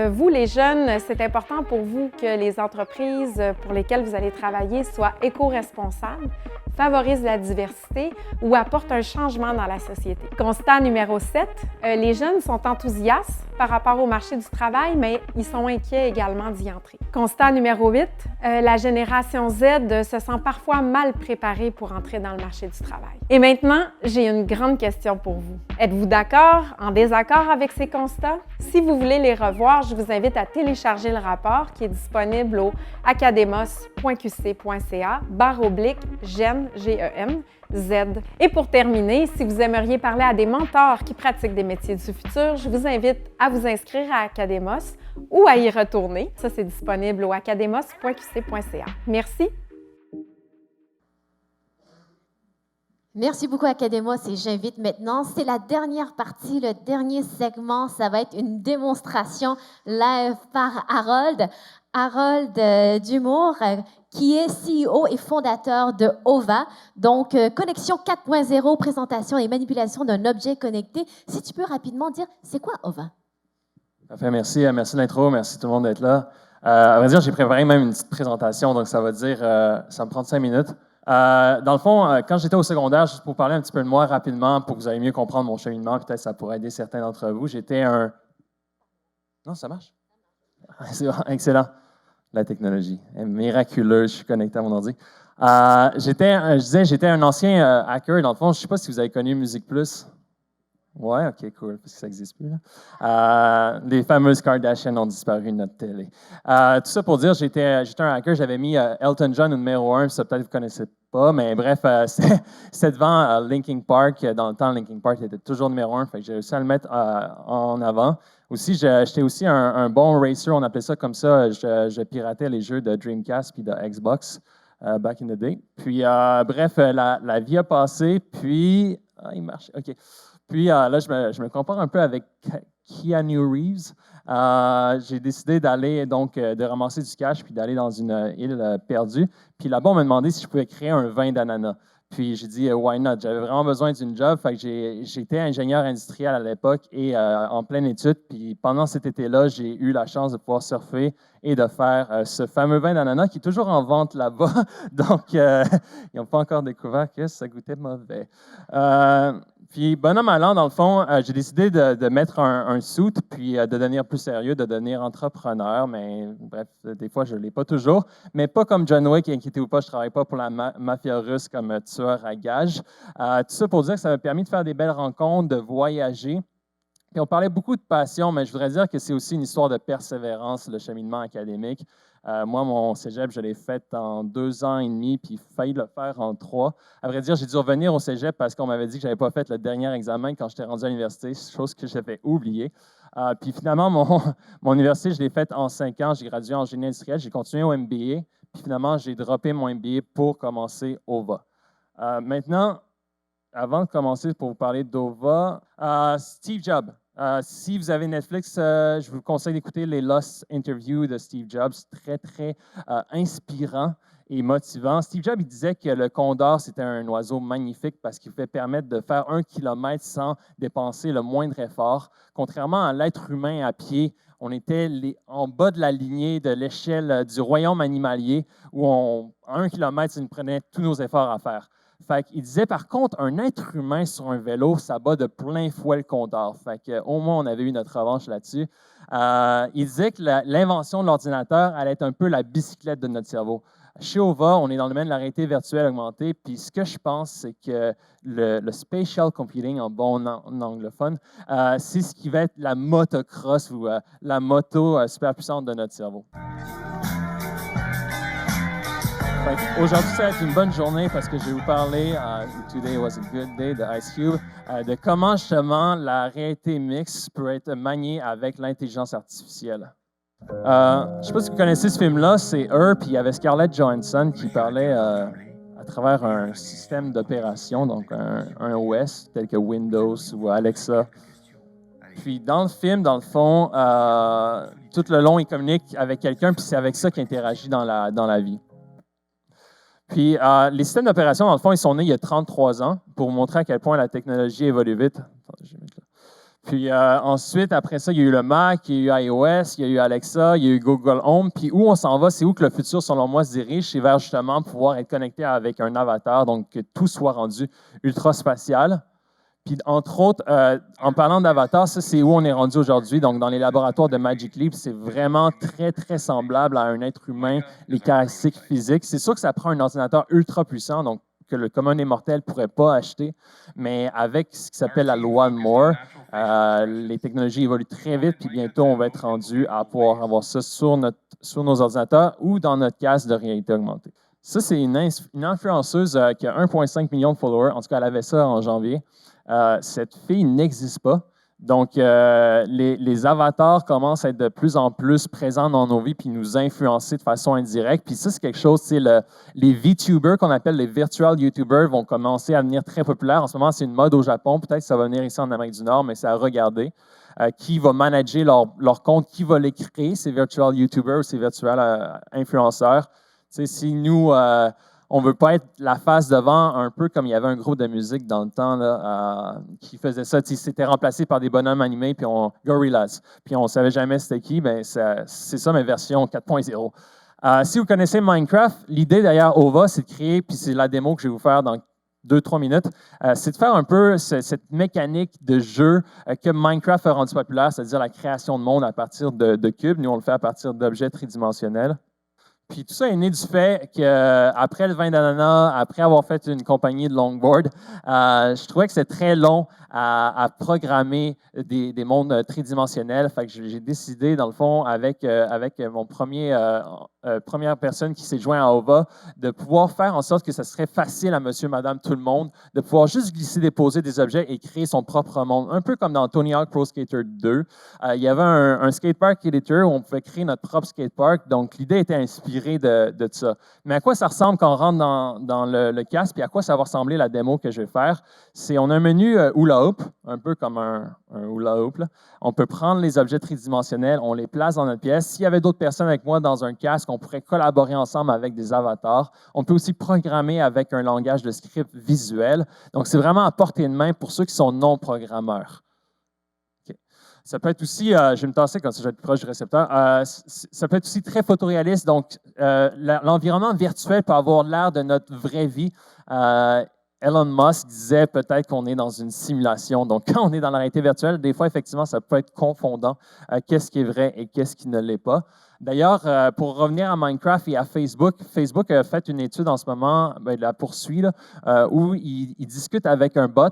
[SPEAKER 21] vous les jeunes, c'est important pour vous que les entreprises pour lesquelles vous allez travailler soient éco-responsables, favorisent la diversité ou apportent un changement dans la société. Constat numéro 7, les jeunes sont enthousiastes par rapport au marché du travail, mais ils sont inquiets également d'y entrer. Constat numéro 8, la génération Z se sent parfois mal préparée pour entrer dans le marché du travail. Et maintenant, j'ai une grande question pour vous. Êtes-vous d'accord, en désaccord avec ces constats? Si vous voulez les revoir, je vous invite à télécharger le rapport qui est disponible au academos.qc.ca/GEM, G-E-M, Z. Et pour terminer, si vous aimeriez parler à des mentors qui pratiquent des métiers du futur, je vous invite à vous inscrire à Academos ou à y retourner. Ça, c'est disponible au academos.qc.ca. Merci.
[SPEAKER 1] Merci beaucoup, Academos, et j'invite maintenant, c'est la dernière partie, le dernier segment, ça va être une démonstration live par Harold. Harold Dumour, qui est CEO et fondateur de OVA, donc Connexion 4.0, présentation et manipulation d'un objet connecté. Si tu peux rapidement dire, c'est quoi OVA?
[SPEAKER 16] Parfait, merci. Merci de l'intro, merci tout le monde d'être là. À vrai dire, j'ai préparé même une petite présentation, donc ça va dire, ça me prend 5 minutes. Dans le fond, quand j'étais au secondaire, juste pour parler un petit peu de moi rapidement, pour que vous ayez mieux comprendre mon cheminement, peut-être ça pourrait aider certains d'entre vous, j'étais un... Non, ça marche? C'est bon, excellent. La technologie est miraculeuse, je suis connecté à mon ordi. J'étais un ancien hacker, dans le fond, je ne sais pas si vous avez connu Musique Plus. Ouais, ok, cool, parce que ça n'existe plus. Les fameuses Kardashians ont disparu de notre télé. Tout ça pour dire, j'étais un hacker, j'avais mis Elton John au numéro 1, ça peut-être vous ne connaissez pas, mais bref, c'était devant Linkin Park. Dans le temps, Linkin Park était toujours numéro 1, fait que j'ai réussi à le mettre en avant. Aussi, j'étais aussi un bon racer, on appelait ça comme ça. Je piratais les jeux de Dreamcast puis de Xbox back in the day. Puis, bref, la vie a passé, puis... il marche, OK. Puis là, je me compare un peu avec Keanu Reeves. J'ai décidé d'aller, donc, de ramasser du cash puis d'aller dans une île perdue. Puis là-bas, on m'a demandé si je pouvais créer un vin d'ananas. Puis j'ai dit, why not? J'avais vraiment besoin d'une job. Fait que j'étais ingénieur industriel à l'époque et en pleine étude. Puis pendant cet été-là, j'ai eu la chance de pouvoir surfer et de faire ce fameux vin d'ananas qui est toujours en vente là-bas. Donc, ils n'ont pas encore découvert que ça goûtait mauvais. Puis, bonhomme allant, dans le fond, j'ai décidé de mettre un suit, puis de devenir plus sérieux, de devenir entrepreneur. Mais bref, des fois, je ne l'ai pas toujours. Mais pas comme John Wick, inquiétez-vous pas, je ne travaille pas pour la mafia russe comme tueur à gages. Tout ça pour dire que ça m'a permis de faire des belles rencontres, de voyager. Puis on parlait beaucoup de passion, mais je voudrais dire que c'est aussi une histoire de persévérance, le cheminement académique. Moi, mon cégep, je l'ai fait en 2 ans et demi, puis failli le faire en 3. À vrai dire, j'ai dû revenir au cégep parce qu'on m'avait dit que je n'avais pas fait le dernier examen quand j'étais rendu à l'université, chose que j'avais oubliée. Puis finalement, mon université, je l'ai faite en 5 ans. J'ai gradué en génie industriel, j'ai continué au MBA, puis finalement, j'ai droppé mon MBA pour commencer OVA. Maintenant,
[SPEAKER 2] avant de commencer pour vous parler d'OVA, Steve Jobs. Si vous avez Netflix, je vous conseille d'écouter les Lost Interviews de Steve Jobs. Très, très inspirant et motivant. Steve Jobs, il disait que le condor, c'était un oiseau magnifique parce qu'il pouvait permettre de faire 1 kilomètre sans dépenser le moindre effort. Contrairement à l'être humain à pied, on était en bas de la lignée de l'échelle du royaume animalier où à 1 kilomètre, ça nous prenait tous nos efforts à faire. Fait qu'il disait, par contre, un être humain sur un vélo, ça bat de plein fouet le condor. Fait qu'au moins, on avait eu notre revanche là-dessus. Il disait que l'invention de l'ordinateur allait être un peu la bicyclette de notre cerveau. Chez OVA, on est dans le domaine de la réalité virtuelle augmentée, puis ce que je pense, c'est que le spatial computing, en bon anglophone, c'est ce qui va être la motocross ou la moto super puissante de notre cerveau. Aujourd'hui, ça va être une bonne journée parce que je vais vous parler, Today was a good day, de Ice Cube, de comment justement la réalité mixte peut être maniée avec l'intelligence artificielle. Je ne sais pas si vous connaissez ce film-là, c'est Her, puis il y avait Scarlett Johansson qui parlait à travers un système d'opération, donc un OS tel que Windows ou Alexa. Puis dans le film, dans le fond, tout le long, il communique avec quelqu'un, puis c'est avec ça qu'il interagit dans la vie. Puis les systèmes d'opération, dans le fond, ils sont nés il y a 33 ans pour montrer à quel point la technologie évolue vite. Attendez, je vais mettre là. Puis ensuite, après ça, il y a eu le Mac, il y a eu iOS, il y a eu Alexa, il y a eu Google Home. Puis où on s'en va, c'est où que le futur, selon moi, se dirige, c'est vers justement pouvoir être connecté avec un avatar, donc que tout soit rendu ultra spatial. Puis entre autres, en parlant d'avatar, ça c'est où on est rendu aujourd'hui. Donc dans les laboratoires de Magic Leap, c'est vraiment très, très semblable à un être humain, les caractéristiques physiques. C'est sûr que ça prend un ordinateur ultra puissant, donc que le commun des mortels ne pourrait pas acheter. Mais avec ce qui s'appelle la loi de Moore, les technologies évoluent très vite, puis bientôt, on va être rendu à pouvoir avoir ça sur nos ordinateurs ou dans notre casque de réalité augmentée. Ça, c'est une influenceuse qui a 1,5 million de followers. En tout cas, elle avait ça en janvier. Cette fille n'existe pas. Donc, les avatars commencent à être de plus en plus présents dans nos vies puis nous influencer de façon indirecte. Puis ça, c'est quelque chose, les VTubers qu'on appelle les Virtual YouTubers vont commencer à devenir très populaires. En ce moment, c'est une mode au Japon. Peut-être que ça va venir ici en Amérique du Nord, mais c'est à regarder. Qui va manager leur compte, qui va les créer, ces Virtual YouTubers ou ces Virtual influenceurs. Tu sais, si nous... on ne veut pas être la face devant, un peu comme il y avait un groupe de musique dans le temps là, qui faisait ça. C'était remplacé par des bonhommes animés, puis Gorillaz. Puis on ne savait jamais c'était qui. Ben, c'est ça, ma version 4.0. Si vous connaissez Minecraft, l'idée derrière OVA, c'est de créer, puis c'est la démo que je vais vous faire dans 2-3 minutes, c'est de faire un peu cette mécanique de jeu que Minecraft a rendu populaire, c'est-à-dire la création de monde à partir de cubes. Nous, on le fait à partir d'objets tridimensionnels. Puis tout ça est né du fait qu'après le vin d'ananas, après avoir fait une compagnie de longboard, je trouvais que c'était très long à programmer des mondes tridimensionnels. Fait que j'ai décidé, dans le fond, avec mon première personne qui s'est joint à OVA, de pouvoir faire en sorte que ce serait facile à monsieur, madame, tout le monde, de pouvoir juste glisser, déposer des objets et créer son propre monde. Un peu comme dans Tony Hawk Pro Skater 2. Il y avait un skatepark editor où on pouvait créer notre propre skatepark. Donc, l'idée était inspirée de ça. Mais à quoi ça ressemble quand on rentre dans le casque, puis à quoi ça va ressembler la démo que je vais faire? On a un menu hula hoop, un peu comme un hula hoop. Là. On peut prendre les objets tridimensionnels, on les place dans notre pièce. S'il y avait d'autres personnes avec moi dans un casque, on pourrait collaborer ensemble avec des avatars. On peut aussi programmer avec un langage de script visuel. Donc, c'est vraiment à portée de main pour ceux qui sont non-programmeurs. Ça peut être aussi, je vais me tasser comme ça je vais être plus proche du récepteur, ça peut être aussi très photoréaliste. Donc, l'environnement virtuel peut avoir l'air de notre vraie vie. Elon Musk disait peut-être qu'on est dans une simulation. Donc, quand on est dans la réalité virtuelle, des fois, effectivement, ça peut être confondant. Qu'est-ce qui est vrai et qu'est-ce qui ne l'est pas. D'ailleurs, pour revenir à Minecraft et à Facebook, Facebook a fait une étude en ce moment, la poursuit, là, où il discute avec un bot,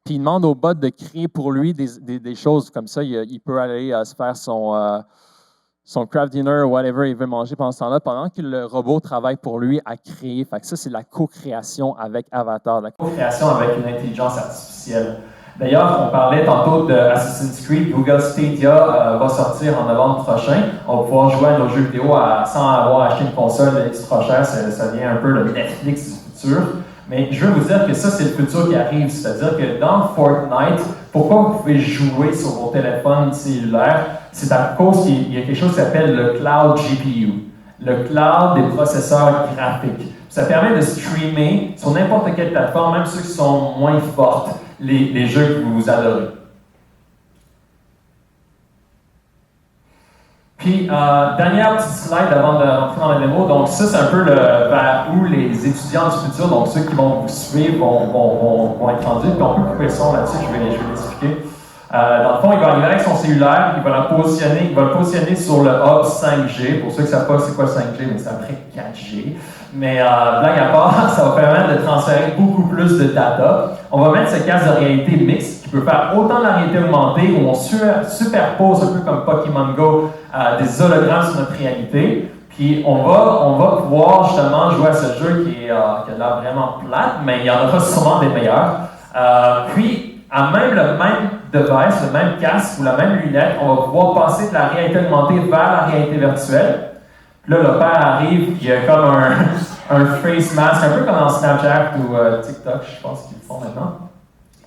[SPEAKER 2] puis il demande au bot de créer pour lui des choses comme ça. Il peut aller se faire son craft dinner ou whatever il veut manger pendant ce temps-là, pendant que le robot travaille pour lui à créer. Fait que ça, c'est la co-création avec Avatar. La co-création avec une intelligence artificielle. D'ailleurs, on parlait tantôt de Assassin's Creed. Google Stadia va sortir en novembre prochain. On va pouvoir jouer à nos jeux vidéo sans avoir acheté une console trop chère. Ça devient un peu le Netflix du futur. Mais je veux vous dire que ça, c'est le futur qui arrive. C'est-à-dire que dans Fortnite, pourquoi vous pouvez jouer sur vos téléphones cellulaires? C'est à cause qu'il y a quelque chose qui s'appelle le Cloud GPU, le cloud des processeurs graphiques. Ça permet de streamer sur n'importe quelle plateforme, même ceux qui sont moins fortes, les jeux que vous adorez. Puis, dernière petite slide avant de rentrer dans la démo. Donc, ça, c'est un peu vers où les étudiants du futur, donc ceux qui vont vous suivre, vont être rendus. Puis, on peut couper le son là-dessus, je vais l'expliquer. Dans le fond, il va arriver avec son cellulaire, il va le positionner sur le hub 5G. Pour ceux qui ne savent pas c'est quoi 5G, mais c'est après 4G. Mais blague à part, ça va permettre de transférer beaucoup plus de data. On va mettre ce casque de réalité mixte qui peut faire autant de la réalité augmentée où on superpose un peu comme Pokémon Go des hologrammes sur notre réalité. Puis on va pouvoir justement jouer à ce jeu qui a l'air vraiment plate, mais il y en aura sûrement des meilleurs. Puis, à même le même device, le même casque ou la même lunette, on va pouvoir passer de la réalité augmentée vers la réalité virtuelle. Là, le père arrive, il y a comme un face mask, un peu comme dans Snapchat ou TikTok, je pense qu'ils le font maintenant.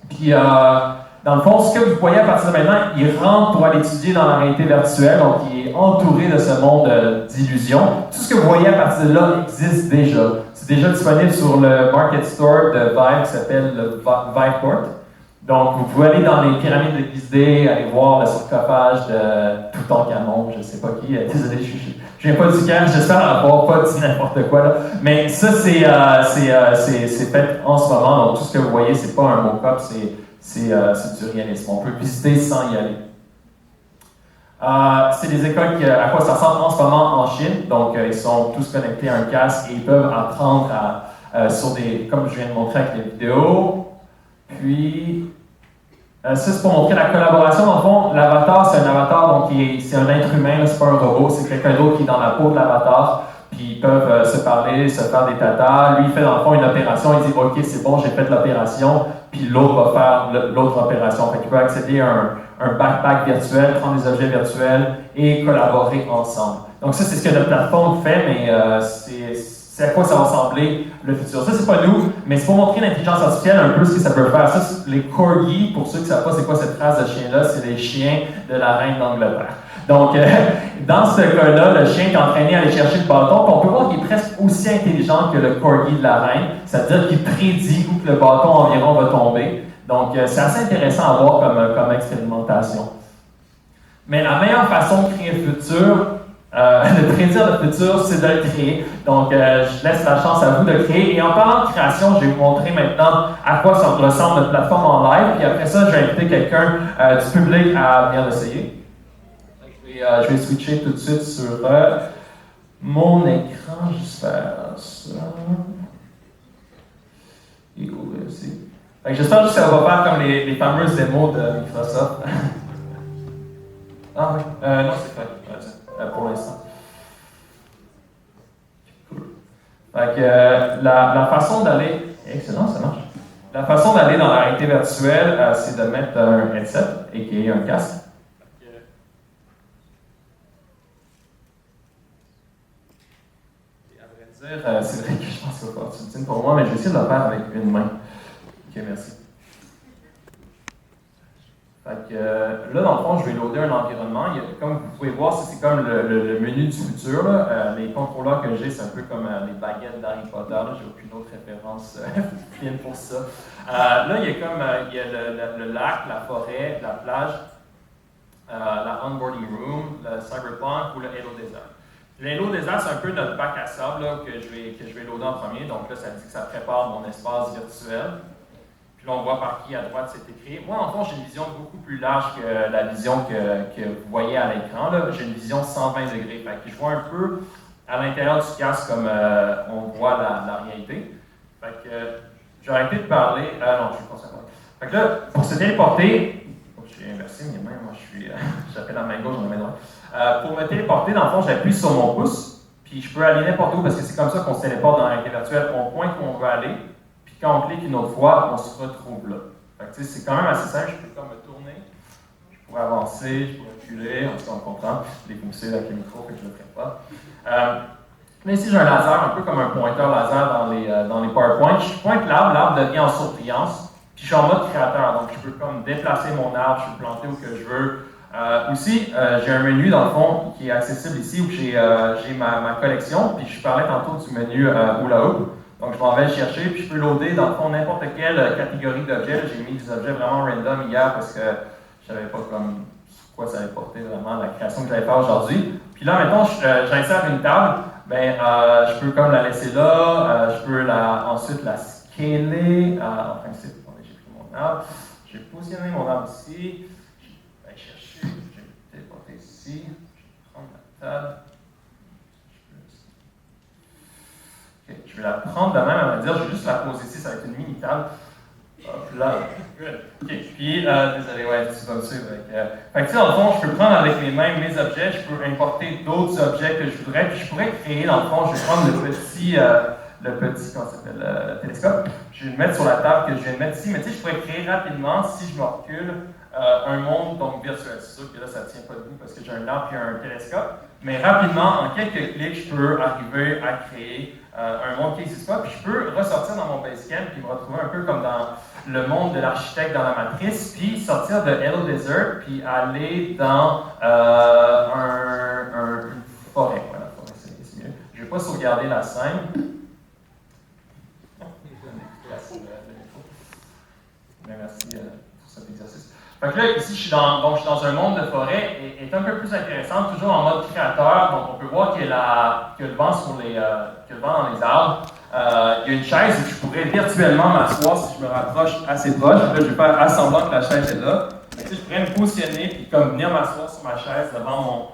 [SPEAKER 2] Puis, dans le fond, ce que vous voyez à partir de maintenant, il rentre pour aller étudier dans la réalité virtuelle, donc il est entouré de ce monde d'illusions. Tout ce que vous voyez à partir de là existe déjà. C'est déjà disponible sur le Market Store de Vive qui s'appelle le Viveport. Donc, vous pouvez aller dans les pyramides de Gizeh, aller voir le sarcophage de Toutankhamon, je ne sais pas qui. Désolé, je viens pas du Caire, j'espère avoir pas dit n'importe quoi là. Mais ça, c'est fait en ce moment. Donc, tout ce que vous voyez, c'est pas un mock-up, c'est du réalisme. On peut visiter sans y aller. C'est des écoles à quoi ça ressemble en ce moment en Chine. Donc, ils sont tous connectés à un casque et ils peuvent apprendre sur des, comme je viens de montrer avec les vidéos. Puis, ça, c'est pour montrer la collaboration. Dans le fond, l'avatar, c'est un avatar, donc c'est un être humain, c'est pas un robot, c'est quelqu'un d'autre qui est dans la peau de l'avatar. Puis, ils peuvent se parler, se faire des tatas. Lui, il fait dans le fond une opération, il dit « Ok, c'est bon, j'ai fait l'opération. » Puis l'autre va faire l'autre opération. Fait qu'il peut accéder à un backpack virtuel, prendre des objets virtuels et collaborer ensemble. Donc ça, c'est ce que notre plateforme fait, mais c'est à quoi ça va ressembler le futur. Ça, c'est pas nous, mais c'est pour montrer l'intelligence artificielle un peu ce que ça peut faire. Ça, les corgis, pour ceux qui ne savent pas c'est quoi cette race de chien-là, c'est les chiens de la reine d'Angleterre. Donc, dans ce cas-là, le chien est entraîné à aller chercher le bâton, puis on peut voir qu'il est presque aussi intelligent que le corgi de la reine, c'est-à-dire qu'il prédit où que le bâton environ va tomber. Donc, c'est assez intéressant à voir comme expérimentation. Mais la meilleure façon de créer le futur, de prédire le futur, c'est de le créer. Donc, je laisse la chance à vous de créer. Et en parlant de création, je vais vous montrer maintenant à quoi ça ressemble notre plateforme en live. Puis après ça, je vais inviter quelqu'un du public à venir l'essayer. Je vais switcher tout de suite sur mon écran. Juste faire ça. Et ouvrir aussi. J'espère juste que ça va faire comme les fameuses démos de Microsoft. Ah oui, non, c'est fait. Pour l'instant. Cool. Fait que la façon d'aller. Excellent, ça marche. La façon d'aller dans la réalité virtuelle, c'est de mettre un headset, et un casque. Et à vrai dire, c'est vrai que je pense que c'est pas utile pour moi, mais je vais essayer de le faire avec une main. Ok, merci. Fait que, là, dans le fond, je vais loader un environnement. Comme vous pouvez voir, c'est comme le menu du futur. Là. Les contrôleurs que j'ai, c'est un peu comme les baguettes d'Harry Potter. J'ai aucune autre référence fine pour ça. Là, il y a le lac, la forêt, la plage, la onboarding room, le cyberpunk ou le Halo Desert. Le Halo Desert, c'est un peu notre bac à sable là, que je vais loader en premier. Donc là, ça dit que ça prépare mon espace virtuel. Puis là, on voit par qui à droite c'est écrit. Moi, en fond, j'ai une vision beaucoup plus large que la vision que vous voyez à l'écran. J'ai une vision 120 degrés. Fait que je vois un peu à l'intérieur du casque comme on voit la réalité. Fait que j'ai arrêté de parler. Non, je suis pas ça. Fait que là, pour se téléporter, j'ai inversé mes mains. Moi, j'appelle la main gauche, dans la main droite. Pour me téléporter, dans le fond, j'appuie sur mon pouce. Puis je peux aller n'importe où parce que c'est comme ça qu'on se téléporte dans la réalité virtuelle. On pointe où on veut aller. Quand on clique une autre fois, on se retrouve là. Fait que, c'est quand même assez simple. Je peux comme me tourner, je pourrais avancer, je pourrais reculer, en tout cas on comprend. Je l'ai poussé avec le micro, fait que je ne le ferai pas. Là, ici, j'ai un laser, un peu comme un pointeur laser dans les PowerPoint. Je pointe l'arbre, l'arbre devient en surbrillance. Puis je suis en mode créateur, donc je peux comme déplacer mon arbre, je peux planter où que je veux. Aussi, j'ai un menu dans le fond qui est accessible ici où j'ai ma collection. Puis je parlais tantôt du menu Hula Hoop. Donc je m'en vais le chercher, puis je peux loader dans le fond n'importe quelle catégorie d'objets. J'ai mis des objets vraiment random hier parce que je ne savais pas comme quoi ça allait porter vraiment la création que j'allais faire aujourd'hui. Puis là, maintenant, j'insère une table. Ben, je peux comme la laisser là, je peux ensuite la scaler. En principe, j'ai pris mon arbre, j'ai positionné mon arbre ici, je vais aller chercher, je vais téléporter ici, je vais prendre la table. Okay, je vais la prendre de même, elle va dire, je vais juste la poser ici, ça va être une mini table. Hop là, good. OK, puis, désolé, ouais, tu vas me suivre. Fait que, dans le fond, je peux prendre avec mes mains mes objets, je peux importer d'autres objets que je voudrais, puis je pourrais créer, dans le fond, je vais prendre comment ça s'appelle, le télescope, je vais le mettre sur la table que je viens de mettre ici, mais tu sais, je pourrais créer rapidement, si je me recule, un monde donc virtuel. C'est sûr que là, ça ne tient pas debout parce que j'ai un arbre et un télescope, mais rapidement, en quelques clics, je peux arriver à créer un monde qui n'existe pas, puis je peux ressortir dans mon Basecamp, puis me retrouver un peu comme dans le monde de l'architecte dans la matrice, puis sortir de Hello Desert, puis aller dans une forêt. Voilà, forêt, c'est mieux. Je ne vais pas sauvegarder la scène. Merci pour cet exercice. Fait que là, ici, je suis dans un monde de forêt et est un peu plus intéressant, toujours en mode créateur. Donc, on peut voir qu'il y a le vent dans les arbres. Il y a une chaise où je pourrais virtuellement m'asseoir si je me rapproche assez proche. Là, je vais faire assemblant que la chaise est là. Fait que, je pourrais me positionner et comme venir m'asseoir sur ma chaise devant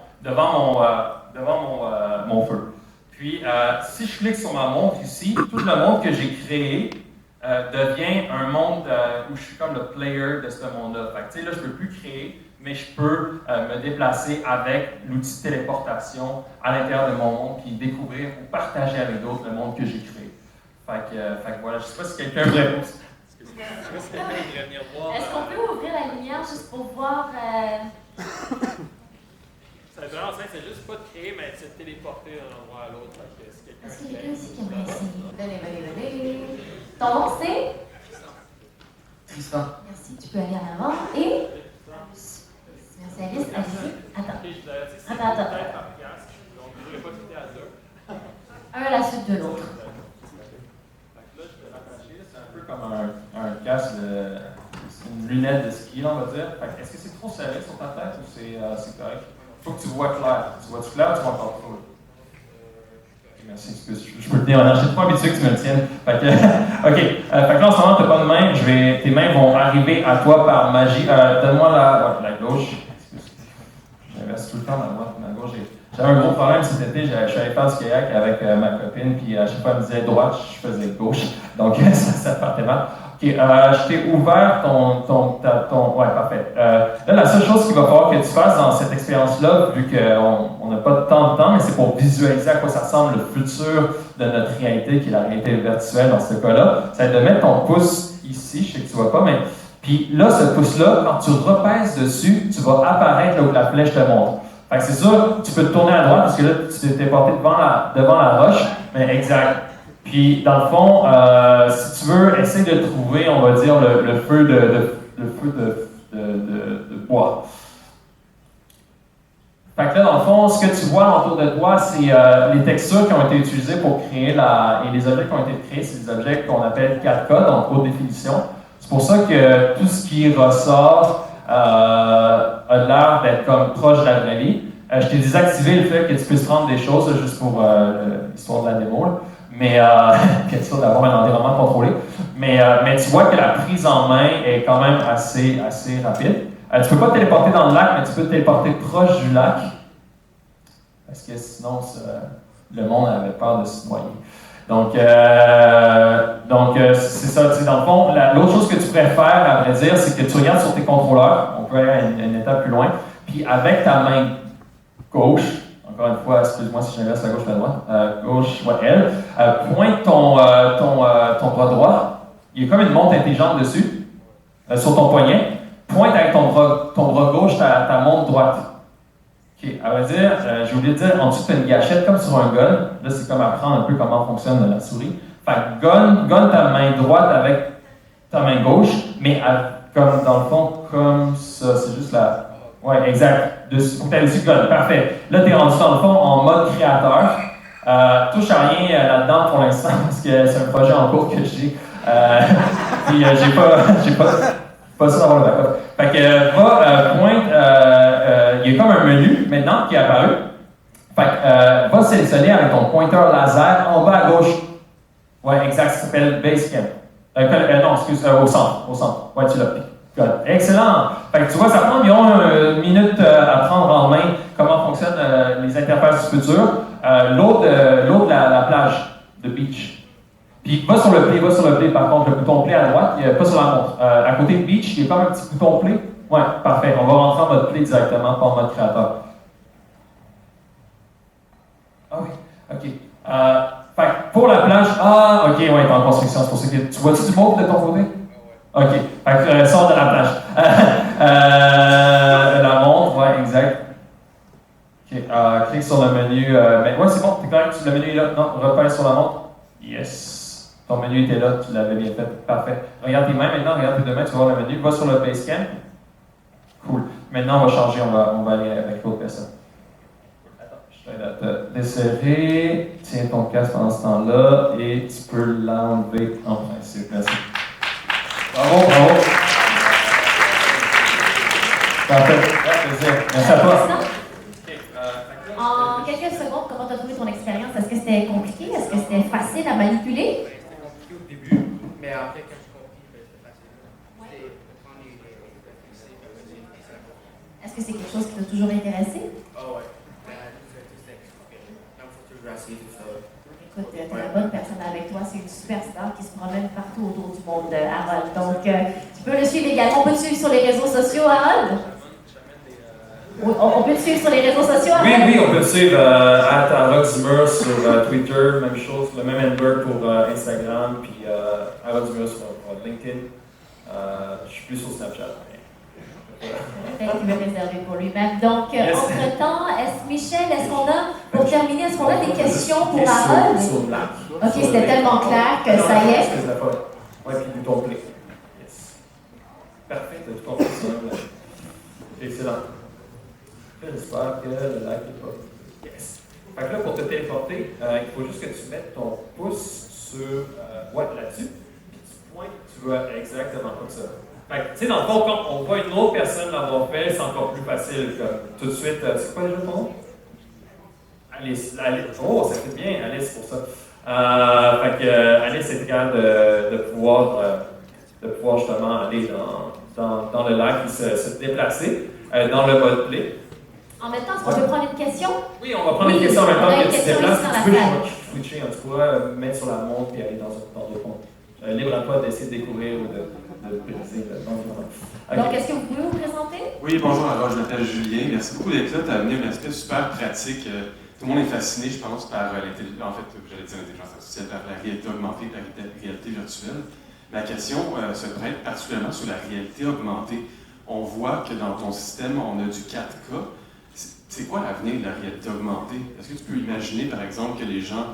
[SPEAKER 2] mon feu. Puis, si je clique sur ma montre ici, tout le monde que j'ai créé devient un monde où je suis comme le player de ce monde-là. Fait que, tu sais, là, je ne peux plus créer, mais je peux me déplacer avec l'outil de téléportation à l'intérieur de mon monde, puis découvrir ou partager avec d'autres le monde que j'ai créé. Fait que voilà, je ne sais pas si quelqu'un me répond.
[SPEAKER 1] Est-ce qu'on peut ouvrir la lumière juste pour voir...
[SPEAKER 2] C'est vraiment simple, c'est juste pas de créer, mais de se téléporter d'un endroit à l'autre.
[SPEAKER 1] Est-ce qu'il y a quelqu'un ici qui aimerait essayer? Venez. Ton nom, c'est?
[SPEAKER 2] Tristan.
[SPEAKER 1] Merci, tu peux aller en avant. Et? Merci Alice, allez-y. Attends. Un à la suite de l'autre.
[SPEAKER 2] Là, je vais l'attacher, c'est un peu comme un casque, c'est une lunette de ski, on va dire. Est-ce que c'est trop serré sur ta tête ou c'est correct? Il faut que tu vois clair. Tu vois-tu clair ou tu vois encore trop? Merci, excuse, je peux le tenir. Je ne suis pas habitué que tu me le tiennes. OK. Fait que là, en ce moment, tu n'as pas de main. Tes mains vont arriver à toi par magie. Donne-moi la gauche. Excuse. J'inverse tout le temps ma gauche. J'avais un gros problème cet été. Je suis allé faire du kayak avec ma copine. Puis à chaque fois, elle me disait droite, je faisais gauche. Donc, ça partait mal. OK. Je t'ai ouvert ouais, parfait. Là, la seule chose qu'il va falloir que tu fasses dans cette expérience-là, vu qu'on n'a pas tant de temps, mais c'est pour visualiser à quoi ça ressemble le futur de notre réalité, qui est la réalité virtuelle dans ce cas-là, c'est de mettre ton pouce ici, je sais que tu ne vois pas, mais puis là, ce pouce-là, quand tu repèses dessus, tu vas apparaître là où la flèche te montre. Fait que c'est sûr, tu peux te tourner à droite, parce que là, tu t'es porté devant la roche, mais exact. Puis, dans le fond, si tu veux, essaie de trouver, on va dire, le feu de bois. Fait que là, dans le fond, ce que tu vois autour de toi, c'est les textures qui ont été utilisées pour créer et les objets qui ont été créés, c'est des objets qu'on appelle 4K, donc haute définition. C'est pour ça que tout ce qui ressort a l'air d'être comme proche de la vraie vie. Je t'ai désactivé le fait que tu puisses prendre des choses, là, juste pour l'histoire de la démo, là. Mais, bien sûr, d'avoir un environnement contrôlé. Mais tu vois que la prise en main est quand même assez rapide. Tu ne peux pas te téléporter dans le lac, mais tu peux te téléporter proche du lac. Parce que sinon, le monde avait peur de se noyer. Donc c'est ça. Dans le fond, l'autre chose que tu pourrais faire, à vrai dire, c'est que tu regardes sur tes contrôleurs. On peut aller à une étape plus loin. Puis avec ta main gauche, encore une fois, excuse-moi si j'inverse la gauche ou la droite, gauche, elle, pointe ton bras droit. Il y a comme une montre intelligente dessus, sur ton poignet. Pointe avec ton bras gauche ta montre droite. OK, à vrai dire, j'ai oublié de dire, en dessous, tu as une gâchette comme sur un gun. Là, c'est comme apprendre un peu comment fonctionne la souris. Fait que gun ta main droite avec ta main gauche, mais comme dans le fond, comme ça. C'est juste la... Ouais, exact. Faut que tu ailles dessus gun. Parfait. Là, tu es rendu dans le fond en mode créateur. Touche à rien là-dedans pour l'instant, parce que c'est un projet en cours que j'ai. Puis j'ai pas ça d'avoir le backup. Fait que pointe, il y a comme un menu maintenant qui est apparu. Fait que va sélectionner avec ton pointeur laser en bas à gauche. Ouais, exact, ça s'appelle Basecamp. Non, excuse, au centre. Ouais, tu l'as. Excellent! Fait que tu vois, ça prend environ une minute à prendre en main comment fonctionnent les interfaces du futur. L'autre de la plage de beach. Puis va sur le play, par contre, le bouton play à droite, pas sur la montre. À côté de beach, il y a comme un petit bouton play. Ouais, parfait. On va rentrer en mode play directement, pas en mode créateur. Ah oui, OK. Fait que pour la plage, OK, ouais, t'es en construction, c'est pour ça que tu vois-tu du mauve de ton côté? OK. Fait que sors de la plage. La montre, ouais, exact. OK. Clique sur le menu. Ouais, c'est bon, t'es correct, le menu est là. Non, repère sur la montre. Yes. Ton menu était là, tu l'avais bien fait. Parfait. Regarde tes mains maintenant, regarde tes deux mains, tu vas voir le menu. Va sur le Basecamp. Cool. Maintenant, on va changer, on va aller avec l'autre personne. Attends, je t'aide à te desserrer. Tiens ton casque pendant ce temps-là et tu peux l'enlever en principe. Merci. Bravo. Parfait. Merci à toi.
[SPEAKER 1] En quelques secondes, comment tu as trouvé ton expérience? Est-ce que c'était compliqué? Est-ce que c'était facile à manipuler?
[SPEAKER 5] C'était compliqué au début, mais après, quand j'ai compris, c'était facile. C'était prendre les fixer,
[SPEAKER 1] Est-ce que c'est quelque chose qui t'a toujours intéressé?
[SPEAKER 5] Ah ouais. Donc, il faut toujours essayer tout ça.
[SPEAKER 1] Écoute, tu es la bonne personne avec toi. C'est une superstar qui se promène partout autour du monde, Harold. Donc, tu peux le suivre également. On peut te suivre sur les réseaux sociaux, Harold? On peut te suivre sur les réseaux sociaux, Harold?
[SPEAKER 2] Oui, on peut te suivre Harold Zimmer sur Twitter, même chose, le même handle pour Instagram, puis Harold Zimmer sur LinkedIn. Je suis plus sur Snapchat.
[SPEAKER 1] Peut-être qu'il veut réserver pour lui-même. Donc, entre-temps, Michel, pour terminer, est-ce qu'on a des questions pour Harold? OK, c'était tellement clair que ça y est.
[SPEAKER 2] Oui, puis bouton play. Yes. Parfait, tu as tout compris ça. Excellent. J'espère que le like est pas. Yes. Fait que là, pour te téléporter, il faut juste que tu mettes ton pouce sur là-dessus, puis tu pointes, tu vas exactement comme ça. Fait que, tu sais, dans le fond, quand on voit une autre personne l'avoir fait, c'est encore plus facile. Comme, tout de suite, c'est quoi déjà ton nom? Alice. Oh, ça fait bien, Alice, pour ça. Fait que Alice est capable de pouvoir justement aller dans le lac et se déplacer dans le mode play.
[SPEAKER 1] En même temps, est-ce qu'on peut prendre une question?
[SPEAKER 2] Oui, on va prendre une question en même temps que tu te déplaces. Tu peux switcher, en tout cas, mettre sur la montre et aller dans deux comptes. Libre à toi d'essayer de découvrir ou de briser l'environnement.
[SPEAKER 1] Donc, est-ce que vous pouvez vous présenter?
[SPEAKER 22] Oui, bonjour, alors je m'appelle Julien. Merci beaucoup d'être là. Tu as amené un aspect super pratique. Tout le monde est fasciné, je pense, par l'intelligence artificielle, par la réalité augmentée, par la réalité virtuelle. La question se prête particulièrement sur la réalité augmentée. On voit que dans ton système, on a du 4K. C'est quoi l'avenir de la réalité augmentée? Est-ce que tu peux imaginer, par exemple, que les gens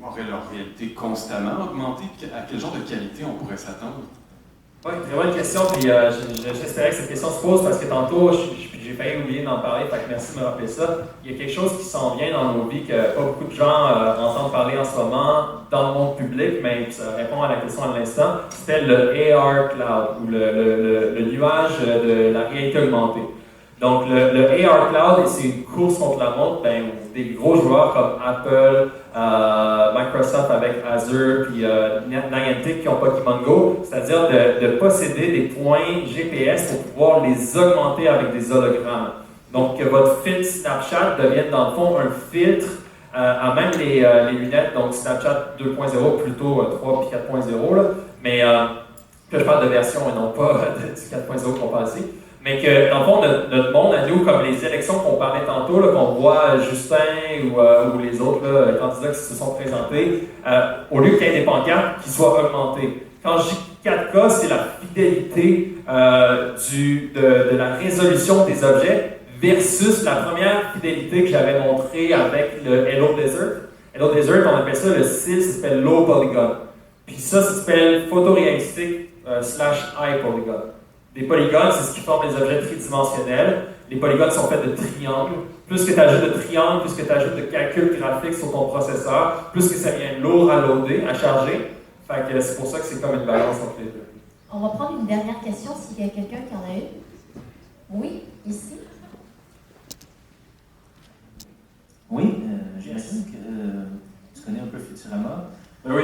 [SPEAKER 22] auraient leur réalité constamment augmentée? À quel genre de qualité on pourrait s'attendre?
[SPEAKER 2] Oui, très bonne question. Puis j'espérais que cette question se pose parce que tantôt, j'ai failli oublier d'en parler. Fait que merci de me rappeler ça. Il y a quelque chose qui s'en vient dans nos vies que pas beaucoup de gens entendent parler en ce moment dans le monde public, mais ça répond à la question à l'instant. C'était le AR Cloud ou le nuage de la réalité augmentée. Donc, le AR Cloud, c'est une course contre la montre. Des gros joueurs comme Apple, Microsoft avec Azure, puis Niantic qui ont Pokémon Go, c'est-à-dire de posséder des points GPS pour pouvoir les augmenter avec des hologrammes. Donc, que votre filtre Snapchat devienne dans le fond un filtre à même les lunettes, donc Snapchat 2.0, plutôt 3 puis 4.0, là, mais que je parle de version et non pas du 4.0 qu'on parle ici. Mais que, dans le fond, notre monde, à nous, comme les élections qu'on parlait tantôt, là, qu'on voit Justin ou les autres là, candidats qui se sont présentés, au lieu qu'il y ait des pancartes, qu'ils soient augmentés. Quand je dis 4K, c'est la fidélité de la résolution des objets
[SPEAKER 6] versus la première fidélité que j'avais montrée avec le Hello Desert. Hello Desert, on appelle ça le style, ça s'appelle Low Polygon. Puis ça s'appelle photoréalistique / high polygon. Des polygones, c'est ce qui forme les objets tridimensionnels. Les polygones sont faits de triangles. Plus que tu ajoutes de triangles, plus que tu ajoutes de calculs graphiques sur ton processeur, plus que ça devient lourd à loader, à charger. Fait que c'est pour ça que c'est comme une balance entre les deux.
[SPEAKER 1] On va prendre une dernière question s'il y a quelqu'un qui en a une. Oui, ici.
[SPEAKER 7] Oui, j'imagine que tu connais un peu Futurama.
[SPEAKER 6] Oui.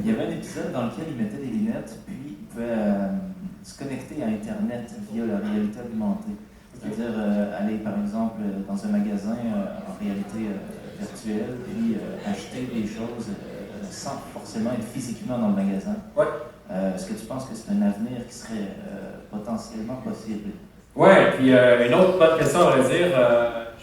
[SPEAKER 7] Il y avait un épisode dans lequel il mettait des lunettes, puis il pouvait se connecter à Internet via la réalité augmentée. C'est-à-dire aller, par exemple, dans un magasin en réalité virtuelle, puis acheter des choses sans forcément être physiquement dans le magasin.
[SPEAKER 6] Ouais.
[SPEAKER 7] Est-ce que tu penses que c'est un avenir qui serait potentiellement possible?
[SPEAKER 6] Oui, puis une autre bonne question à dire.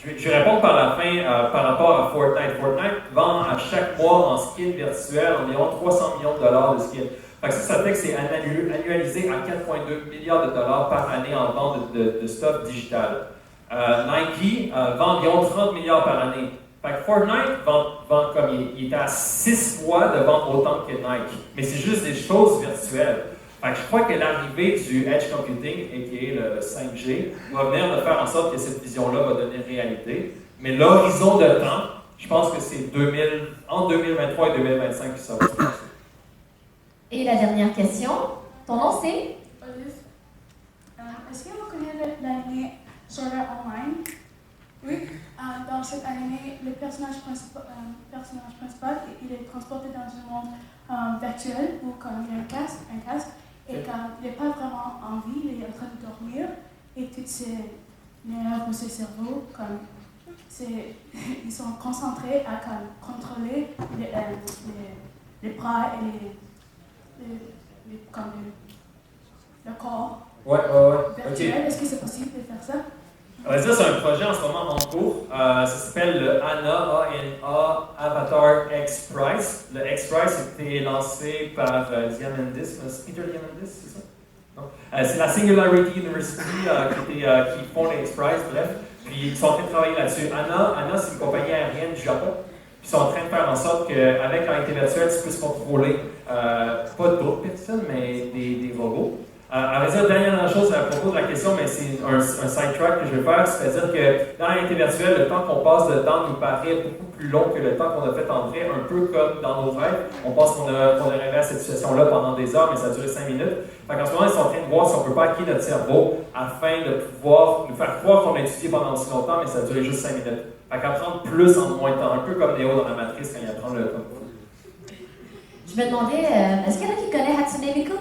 [SPEAKER 6] Je vais répondre par la fin par rapport à Fortnite. Fortnite vend à chaque mois en skin virtuel environ 300 millions de dollars de skins. Fait que ça fait que c'est annualisé à 4,2 milliards de dollars par année en vente de stuff digital. Nike vend environ 30 milliards par année. Fait que Fortnite vend comme il est à 6 fois de vendre autant que Nike. Mais c'est juste des choses virtuelles. Fait que je crois que l'arrivée du Edge Computing, qui est le 5G, va venir de faire en sorte que cette vision-là va devenir réalité. Mais l'horizon de temps, je pense que c'est entre 2023 et 2025 que ça va se passer.
[SPEAKER 1] Et la dernière question. Ton nom, c'est?
[SPEAKER 23] Olive. Est-ce que vous connaissez l'anime Sword Art Online? Oui. Dans cette anime, le personnage principal, il est transporté dans un monde virtuel où quand il y a un casque, et quand il n'est pas vraiment en vie, il est en train de dormir, et toutes ces nerfs ou ses cerveaux, ils sont concentrés à contrôler les bras et le corps virtuel.
[SPEAKER 6] Okay.
[SPEAKER 23] Est-ce que c'est possible de faire ça?
[SPEAKER 6] Ça, c'est un projet en ce moment en cours. Ça s'appelle le ANA, A-N-A, Avatar X Prize. Le X Prize a été lancé par Diamandis, Peter Diamandis, c'est ça? Non? C'est la Singularity University qui font les X Prize, bref. Puis ils sont en train de travailler là-dessus. ANA, c'est une compagnie aérienne du Japon. Puis ils sont en train de faire en sorte qu'avec la réalité virtuelle, tu puisses contrôler pas d'autres personnes, mais des robots. À vrai dire, dernière chose à propos de la question, mais c'est un sidetrack que je vais faire, c'est-à-dire que dans la réalité virtuelle, le temps qu'on passe dedans nous paraît beaucoup plus long que le temps qu'on a fait en vrai, un peu comme dans nos rêves. On pense qu'on a rêvé à cette situation-là pendant des heures, mais ça a duré 5 minutes. Fait qu'en ce moment, ils sont en train de voir si on peut pas hacker notre cerveau afin de pouvoir nous faire croire qu'on a étudié pendant aussi longtemps, mais ça a duré juste 5 minutes. Fait qu'apprendre plus en moins de temps, un peu comme Neo dans la Matrice quand il apprend le temps.
[SPEAKER 1] Je me demandais, est-ce qu'il y en a qui connaissent Hatsune Miku?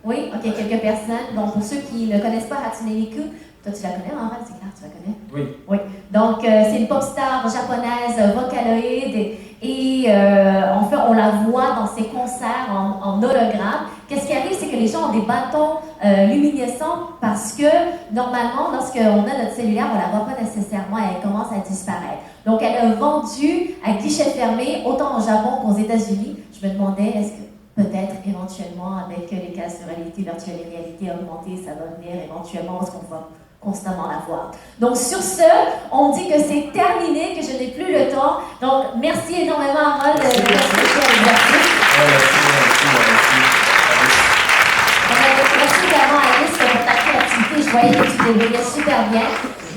[SPEAKER 1] Oui, ok, quelques personnes. Donc, pour ceux qui ne connaissent pas Hatsune Miku, toi tu la connais, en fait, c'est clair, tu la connais?
[SPEAKER 6] Oui.
[SPEAKER 1] Oui. Donc, c'est une pop star japonaise vocaloïde et en fait, on la voit dans ses concerts en hologramme. Qu'est-ce qui arrive, c'est que les gens ont des bâtons luminescents parce que, normalement, lorsqu'on a notre cellulaire, on ne la voit pas nécessairement et elle commence à disparaître. Donc, elle a vendu à guichet fermé, autant au Japon qu'aux États-Unis. Je me demandais, est-ce que peut-être éventuellement avec les casques de réalité virtuelle et réalité augmentée, ça va venir éventuellement parce qu'on va constamment la voir. Donc sur ce, on dit que c'est terminé, que je n'ai plus le temps. Donc merci énormément Harold de participer à l'exercice. Merci également Alice pour ta créativité. Je voyais que tu débrouillais super bien.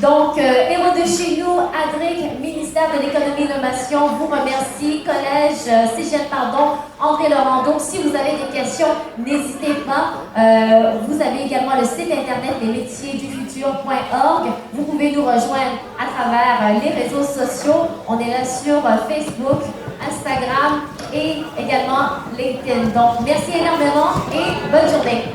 [SPEAKER 1] Donc, héros de chez nous, Adric, ministère de l'économie et de l'innovation, vous remercie. Collège CGN, André Laurando. Si vous avez des questions, n'hésitez pas. Vous avez également le site internet lesmétiersdufutur.org. Vous pouvez nous rejoindre à travers les réseaux sociaux. On est là sur Facebook, Instagram et également LinkedIn. Donc, merci énormément et bonne journée.